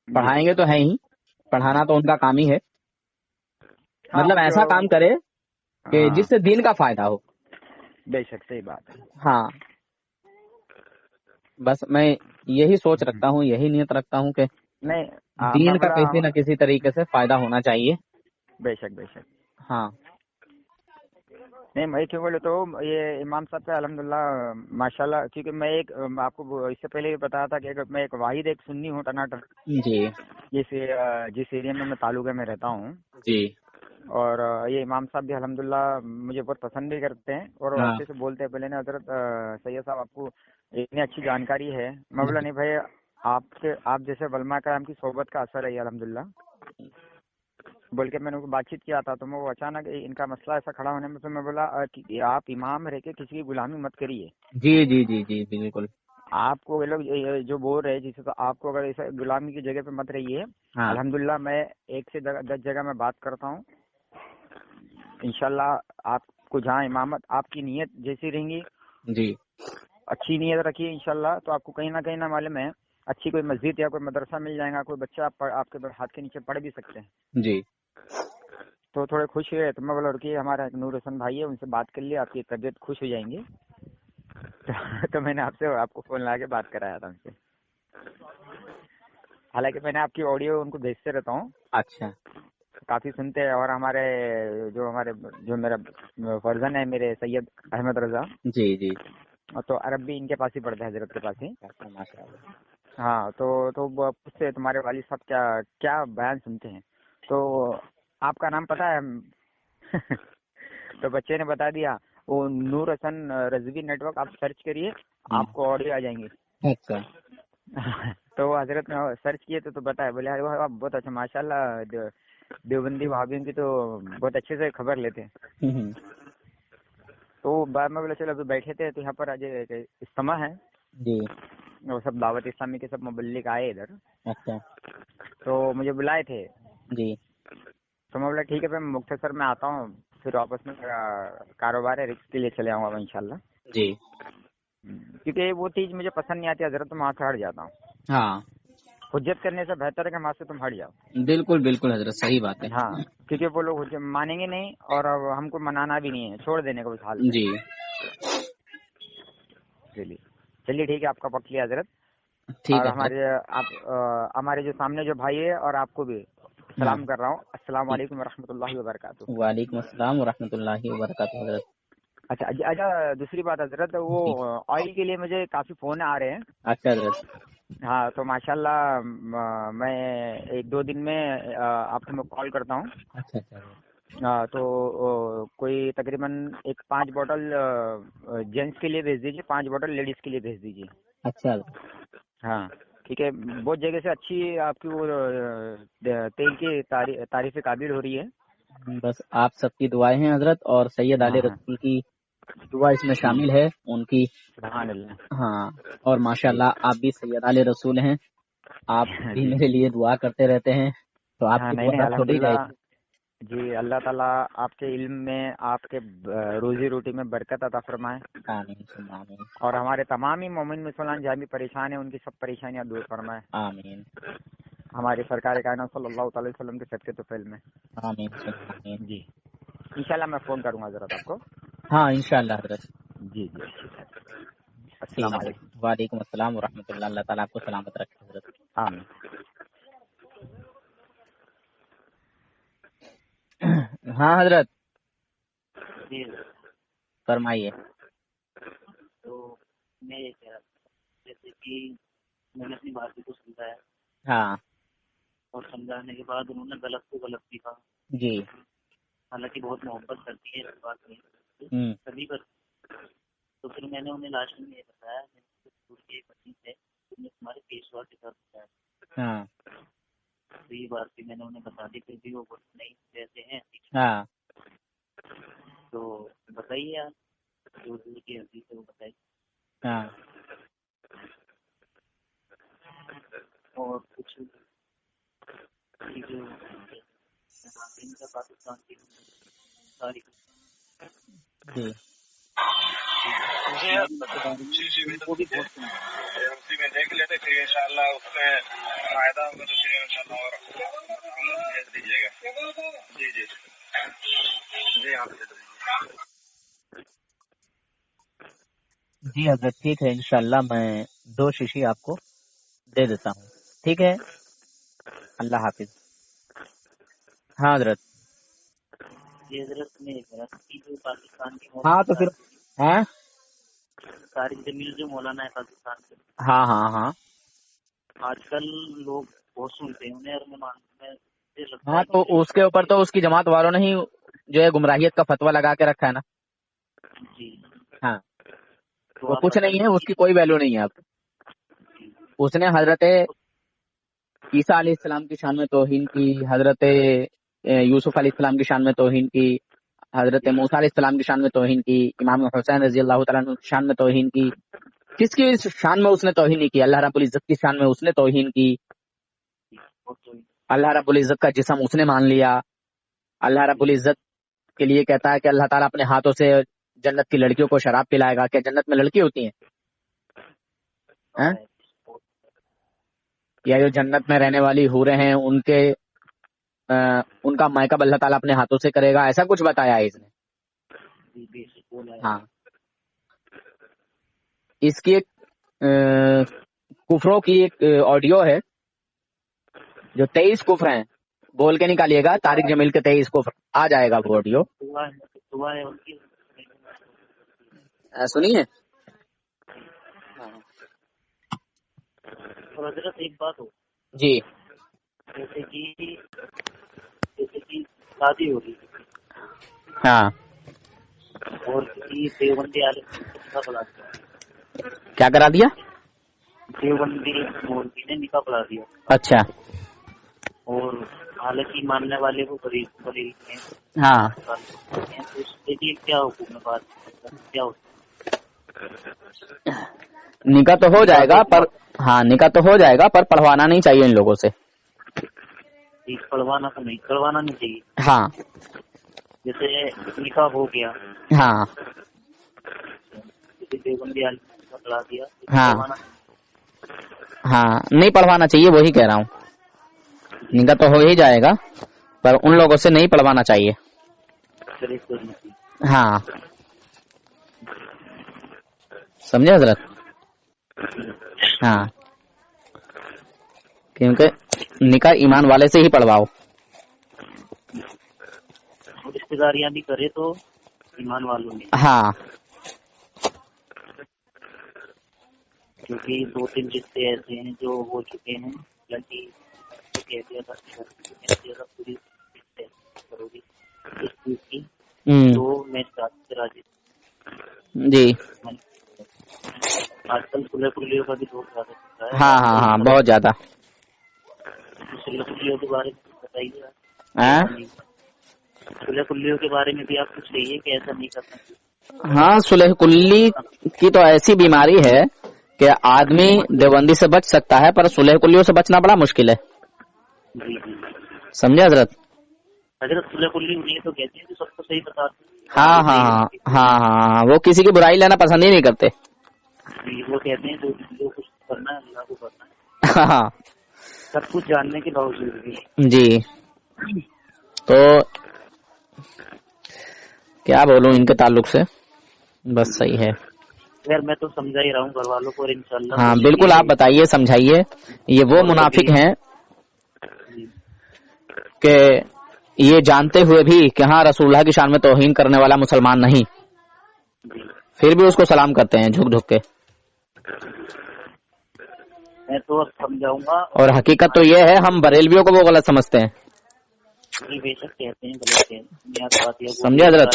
پڑھائیں گے تو ہے ہی, پڑھانا تو ان کا کام ہی ہے. ہاں مطلب ایسا کام کرے کہ جس سے دین کا فائدہ ہو. بے شک صحیح بات ہے. ہاں بس میں یہی سوچ رکھتا ہوں, یہی نیت رکھتا ہوں کہ نہیں دین کا کسی نہ کسی طریقے سے فائدہ ہونا چاہیے. بے شک بے شک. ہاں نہیں میں کیوں بولے تو یہ امام صاحب کا الحمدللہ ماشاء اللہ, کیونکہ میں ایک آپ کو اس سے پہلے بھی بتایا تھا کہ میں ایک واحد ایک سنی ہوں ٹناٹن. جی جس ایریا میں تعلقے میں رہتا ہوں. جی اور یہ امام صاحب بھی الحمدللہ مجھے بہت پسند بھی کرتے ہیں اور ہاں اچھے سے بولتے ہیں. پہلے نے حضرت سید صاحب آپ کو اتنی اچھی جانکاری ہے. میں بولا نہیں بھائی آپ جیسے علماء کرام کی صحبت کا اثر ہے الحمدللہ بول کے میں نے بات چیت کیا تھا. تو میں وہ اچانک ان کا مسئلہ ایسا کھڑا ہونے میں تو میں بولا کہ آپ امام رہ کے کسی کی غلامی مت کریے. جی جی جی جی بالکل. آپ کو لوگ جو بول رہے جسے تو آپ کو اگر ایسا غلامی کی جگہ پہ مت رہیے. ہاں الحمدللہ میں 1 سے 10 جگہ میں بات کرتا ہوں. انشاءاللہ آپ کو جہاں امامت آپ کی نیت جیسی رہیں گی, جی اچھی نیت رکھیے انشاءاللہ تو آپ کو کہیں نہ معلوم ہے اچھی کوئی مسجد یا کوئی مدرسہ مل جائے گا. کوئی بچہ آپ کے ہاتھ کے نیچے پڑھ بھی سکتے ہیں. جی تو تھوڑے خوش ہوئے تو میں بولا رکیے ہمارا نور حسن بھائی ہے, ان سے بات کر لیے, آپ کی طبیعت خوش ہو جائیں گی. تو میں نے آپ کو فون لا کے بات کرایا تھا ان سے. حالانکہ میں نے آپ کی آڈیو ان کو بھیجتے رہتا ہوں. اچھا کافی سنتے ہیں. اور جو میرا فرزن ہے میرے سید احمد رضا, جی جی تو عرب بھی ان کے پاس ہی پڑھتے ہیں, حضرت کے پاس ہی. ماشاء اللہ. ہاں تو پوچھتے تمہارے والد صاحب کیا بیان سنتے ہیں. تو آپ کا نام پتہ ہے؟ تو بچے نے بتا دیا وہ نور حسن رضوی نیٹ ورک آپ سرچ کریے, آپ کو آڈیو آ جائیں گی. اچھا تو وہ حضرت نے سرچ کیے تو بتایا, بولے آپ بہت اچھا ماشاء اللہ دیوبندی وہابیوں کی تو بہت اچھے سے خبر لیتے ہیں. تو بعد میں بولے چلو ابھی بیٹھے تھے تو یہاں پر آج اجتماع ہے. جی وہ سب دعوت اسلامی کے سب مبلغ آئے ادھر, اچھا تو مجھے بلائے تھے. جی تو میں بولا ٹھیک ہے پھر مختصر میں آتا ہوں, پھر واپس میں میرا کاروبار ہے رزق کے لیے چلے آؤں گا انشاءاللہ. جی کیونکہ وہ چیز مجھے پسند نہیں آتی حضرت, تو وہاں سے ہٹ جاتا ہوں. ہاں حجت کرنے سے بہتر ہے کہ وہاں سے تم ہٹ جاؤ. بالکل بالکل حضرت صحیح بات ہے. ہاں کیونکہ وہ لوگ مانیں گے نہیں اور ہم کو منانا بھی نہیں ہے, چھوڑ دینے کو اس حال میں. جی چلیے ٹھیک ہے, آپ کا وقت لیا حضرت. ٹھیک اور ہے ہمارے جو سامنے جو بھائی ہے اور آپ کو بھی ہاں سلام کر رہا ہوں. السلام علیکم ورحمۃ اللہ وبرکاتہ. وعلیکم السلام ورحمۃ اللہ وبرکاتہ حضرت. اچھا دوسری بات حضرت, وہ آئل کے لیے مجھے کافی فون آ رہے ہیں. اچھا حضرت. ہاں تو ماشاءاللہ میں 1-2 دن میں آپ کو میں کال کرتا ہوں. اچھا اچھا تو کوئی تقریباً 5 بوٹل جینٹس کے لیے بھیج دیجیے, 5 بوٹل لیڈیز کے لیے بھیج دیجیے. اچھا ہاں ٹھیک ہے. بہت جگہ سے اچھی آپ کی وہ تیل کی تعریف قابل ہو رہی ہے. بس آپ سب کی دعائیں ہیں حضرت, اور سید ہاں علیہ ہاں رسول کی دعا اس میں شامل ہے ان کی. سبحان اللہ. ہاں اور ماشاءاللہ آپ بھی سید علیہ رسول ہیں, آپ بھی جی میرے لیے دعا کرتے رہتے ہیں, تو آپ ہاں کی نہیں دعا نہیں رد تھوڑی الحمدللہ. جائے گی. جی اللہ تعالیٰ آپ کے علم میں، آپ کے روزی روٹی میں برکت عطا فرمائے، آمین ثم آمین، اور ہمارے تمام ہی مومن مسلمان جہاں بھی پریشان ہیں ان کی سب پریشانیاں دور فرمائے، آمین ہمارے سرکار کائنات صلی اللہ تعالی وسلم کے صدقے تو فعل میں۔ آمین ثم آمین۔ جی انشاءاللہ میں فون کروں گا حضرت آپ کو۔ ہاں انشاءاللہ حضرت۔ جی جی السلام علیکم۔ وعلیکم السلام ورحمۃ اللہ، اللہ تعالیٰ آپ کو سلامت رکھے حضرت۔ آمین۔ ہاں حضرت جی فرمائیے۔ تو میں یہ کہہ رہا تھا، جیسے کہ میں نے اپنی بھابھی کو سمجھایا ہاں اور سمجھانے کے بعد انہوں نے غلط کو غلط بھی کہا، جی حالانکہ بہت محبت کرتی ہے اس بات میں سبھی پر۔ تو پھر میں نے انہیں لاسٹ میں یہ بتایا، ایک بچی سے تمہارے پیشوا کے ساتھ بتایا، ہاں تو یہ بات بھی میں نے انہیں بتا دی، پھر بھی وہ نہیں جیسے ہیں۔ ہاں تو بتائیے آپ جو دور کی حدیث ہے وہ بتائیے۔ ہاں اور کچھ جو ان کا پاکستان کی تاریخ جی وہ بھی بہت اسی میں دیکھ لیتے، پھر انشاءاللہ اس میں فائدہ ہوگا تو پھر انشاءاللہ اور بھیج دیجیے گا۔ جی جی جی آپ بھیج دیجیے۔ جی حضرت ٹھیک ہے، انشاءاللہ میں 2 شیشی آپ کو دے دیتا ہوں، ٹھیک ہے؟ اللہ حافظ۔ ہاں حضرت۔ یہ حضرت میں جو پاکستان کی ہاں تو پھر ہاں طارق جمیل جو مولانا ہے پاکستان کے، ہاں ہاں ہاں آج کل لوگ بہت سنتے ہیں انہیں، اور میں ہاں تو اس کے اوپر تو اس کی جماعت والوں نے ہی جو ہے گمراہیت کا فتویٰ لگا کے رکھا ہے نا۔ جی ہاں وہ کچھ نہیں ہے، اس کی کوئی ویلو نہیں ہے اب۔ اس نے حضرت عیسیٰ علیہ السلام کی شان میں توہین کی، حضرت یوسف علیہ السلام کی شان میں توہین کی، حضرت موسیٰ علیہ السلام کی شان میں توہین کی، امام حسین رضی اللہ تعالیٰ عنہ کی شان میں توہین کی۔ کس کی شان میں اس نے توہین نہیں کی؟ اللہ رب العزت کی شان میں اس نے توہین کی۔ اللہ رب العزت کا جسم اس نے مان لیا۔ اللہ رب العزت کے لیے کہتا ہے کہ اللہ تعالیٰ اپنے ہاتھوں سے جنت کی لڑکیوں کو شراب پلائے گا۔ کیا جنت میں لڑکی ہوتی ہیں؟ یا جو جنت میں رہنے والی حوریں ہیں ان کا مائکہ اللہ تعالیٰ اپنے ہاتھوں سے کرے گا، ایسا کچھ بتایا ہے اس نے۔ ہاں اس کی ایک کفروں کی ایک آڈیو ہے جو 23 کفر ہیں، بول کے نکالیے گا، طارق جمیل کے 23 کفر آ جائے گا وہ آڈیو، سنیے۔ اور حضرت ایک بات ہو، جی جیسے کہ شادی ہو رہی ہاں اور کسی دیوبندی عالم نے نکاح پڑھا دیا، کیا کرا دیا؟ دیوبندی مولوی نے نکاح پڑھا دیا، اچھا اور حالانکہ ماننے والے وہ بریل ہیں، ہاں تو اس کے لیے کیا حکم ہے؟ بات کیا ہوتا نکاح تو ہو جائے گا، پر ہاں نکاح تو ہو جائے گا، پر پڑھوانا نہیں چاہیے ان لوگوں سے۔ پڑھوانا نہیں چاہیے۔ ہاں جیسے نکاح ہو گیا، ہاں دیوبندی عالم نے نکاح پڑھا دیا، ہاں ہاں نہیں پڑھوانا چاہیے، وہی کہہ رہا ہوں، نکاح تو ہو ہی جائے گا پر ان لوگوں سے نہیں پڑھوانا چاہیے۔ ہاں سمجھے حضرت؟ ہاں کیونکہ نکاح ایمان والے سے ہی پڑھواؤ۔ رشتے داریاں بھی کرے تو ایمان والوں نے، ہاں کیونکہ 2-3 رشتے ایسے ہیں جو ہو چکے ہیں، لڑکی کہہ دیا تھا پوری کرو گی اس چیز کی، تو میں راضی۔ جی آج کل سلح کلیوں کا بھی بہت زیادہ چلتا ہے۔ ہاں ہاں ہاں بہت زیادہ۔ سلح کلیوں کے بارے میں بتائیے، سلح کلیوں کے بارے میں بھی آپ کچھ کہیے کہ ایسا نہیں کرنا چاہیے۔ ہاں سلح کلی کی تو ایسی بیماری ہے کہ آدمی دیوبندی سے بچ سکتا ہے، پر سلح کلیوں سے بچنا بڑا مشکل ہے، جی سمجھے حضرت؟ حضرت صلح کلی یہ تو کہتے ہیں کہ سب کو صحیح بتاتے ہیں. ہاں ہاں ہاں ہاں ہاں وہ کسی کی برائی لینا پسند ہی نہیں کرتے. وہ کہتے ہیں جو کچھ کرنا ہے اللہ کو کرنا ہے. ہاں سب کچھ جاننے کے باوجود بھی. جی. تو کیا بولوں ان کے تعلق سے, بس صحیح ہے. خیر میں تو سمجھا ہی رہا ہوں گھر والوں کو, اور انشاءاللہ ہاں بالکل آپ بتائیے, سمجھائیے. یہ وہ منافق ہیں کہ یہ جانتے ہوئے بھی کہ ہاں رسول اللہ کی شان میں توہین کرنے والا مسلمان نہیں, پھر بھی اس کو سلام کرتے ہیں جھک جھک کے. میں تو اب سمجھاؤں گا. اور حقیقت تو یہ ہے ہم بریلویوں کو وہ غلط سمجھتے ہیں. بے شک کہتے ہیں غلط ہیں, سمجھے حضرت.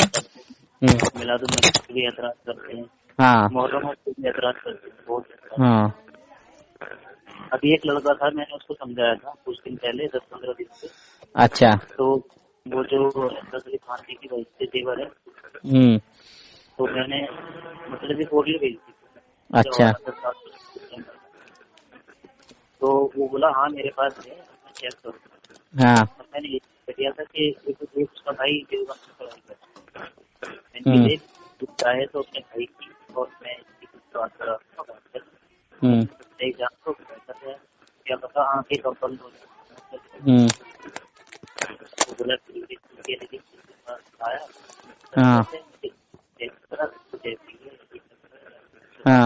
میلاد النبی پہ بھی اعتراض کرتے ہیں, ہاں محرم پہ بھی اعتراض کرتے ہیں, بہت. ہاں ابھی ایک لڑکا تھا, میں نے اس کو سمجھایا تھا کچھ دن پہلے, 10-15 دن سے. اچھا. تو وہ جو تصریف خاندی کی وجہ سے دیور ہے, تو میں نے مطلب پوڑی گئی تھی. اچھا. تو وہ بولا ہاں میرے پاس ہے, میں چیک کروں. ہاں میں نے یہ کیا تھا کہ اس کا بھائی دیوبند میں پڑھائی کرتا ہے, میں نے چاہے تو اپنے بھائی کی, اور میں بات کر رہا ہوں جان تو کیا پتا آنکھیں کب بند ہو جائے. ہاں ہاں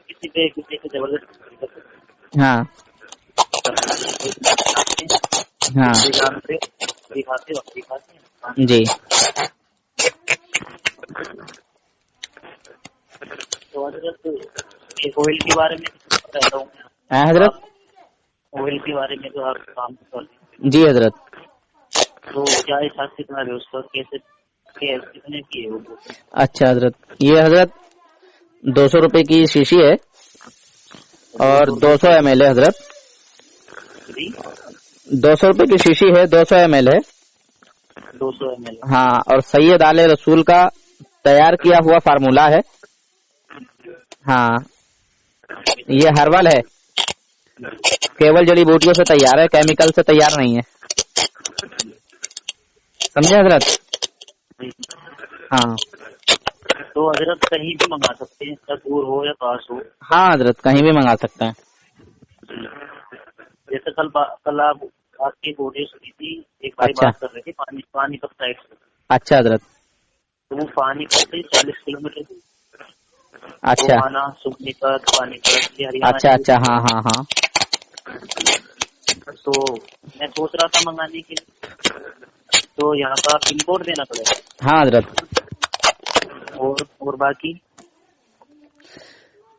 کسی پہ زبردست ہاں ہاں دکھاتے جی. تو حضرت آئل کے بارے میں رہتا ہوں, حضرت آئل کے بارے میں جو آپ کام کر رہے ہیں. جی حضرت. تو کیا حساب کتنا ہے اس کا, کیسے کتنے کی ہے وہ؟ اچھا حضرت, یہ حضرت 200 روپے کی شیشی ہے اور 200 ml ہے حضرت. 200 روپے کی شیشی ہے, 200 ml ہے. 200 ml. ہاں, اور سید آل رسول کا تیار کیا ہوا فارمولا ہے. ہاں یہ ہربل ہے, کیول جڑی بوٹیوں سے تیار ہے, کیمیکل سے تیار نہیں ہے. سمجھے حضرت. ہاں تو حضرت کہیں بھی منگا سکتے ہیں, اس کا دور ہو یا پاس ہو؟ ہاں حضرت کہیں بھی منگا سکتے ہیں. جیسے کل آپ کی بوٹی سنی تھی, ایک بھائی بات کر رہے تھے پانی پت سائڈ سے. اچھا حضرت. تو وہ پانی پت سے 40 کلومیٹر دور. اچھا سنی پت, پانی پت, ہریانہ. اچھا اچھا ہاں ہاں ہاں. تو میں سوچ رہا تھا منگانے کے لیے, تو یہاں کا پن کوڈ دینا پڑے گا. ہاں حضرت. اور باقی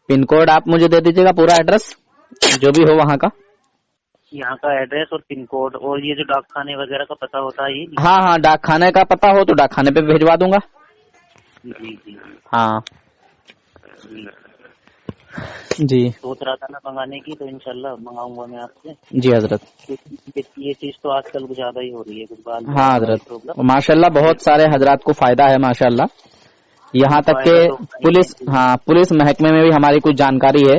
پن کوڈ آپ مجھے دے دیجیے گا, پورا ایڈریس جو بھی ہو وہاں کا. یہاں کا ایڈریس اور پن کوڈ, اور یہ جو ڈاک خانے وغیرہ کا پتہ ہوتا ہے یہ. ہاں ہاں, ڈاک خانے کا پتہ ہو تو ڈاک خانے پہ بھیجوا دوں گا. جی جی ہاں جی. سوچ رہا تھا نا منگانے کی, تو انشاءاللہ منگاؤں گا میں آپ سے. جی حضرت. یہ چیز تو آج کل زیادہ ہی ہو رہی ہے. ہاں حضرت, ماشاءاللہ بہت سارے حضرات کو فائدہ ہے ماشاءاللہ. یہاں تک کہ پولیس محکمے میں بھی ہماری کچھ جانکاری ہے,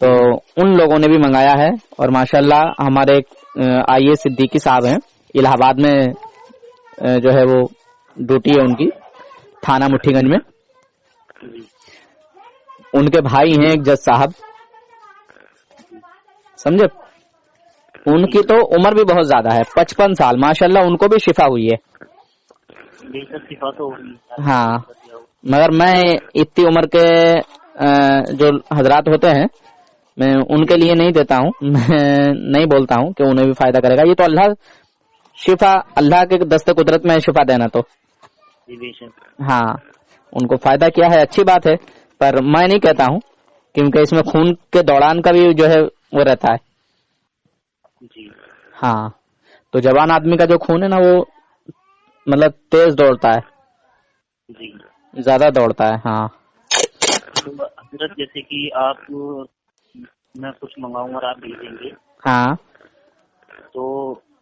تو ان لوگوں نے بھی منگایا ہے. اور ماشاءاللہ ہمارے آئی اے صدیقی صاحب ہیں, الہ آباد میں جو ہے وہ ڈیوٹی ہے ان کی, تھانہ مٹھی گنج میں. ان کے بھائی ہیں ایک جج صاحب, سمجھے. ان کی تو عمر بھی بہت زیادہ ہے, 55 سال. ماشاءاللہ ان کو بھی شفا ہوئی ہے. ہاں, مگر میں اتنی عمر کے جو حضرات ہوتے ہیں میں ان کے لیے نہیں دیتا ہوں, میں نہیں بولتا ہوں کہ انہیں بھی فائدہ کرے گا. یہ تو اللہ شفا, اللہ کے دست قدرت میں شفا دینا. تو ہاں ان کو فائدہ کیا ہے اچھی بات ہے, پر میں نہیں کہتا ہوں, کیونکہ اس میں خون کے دوران کا بھی جو ہے وہ رہتا ہے. ہاں, تو جوان آدمی کا جو خون ہے نا وہ مطلب تیز دوڑتا ہے, زیادہ دوڑتا ہے. ہاں حضرت جیسے کہ آپ میں کچھ منگاؤں اور آپ بھیجیں گے, ہاں, تو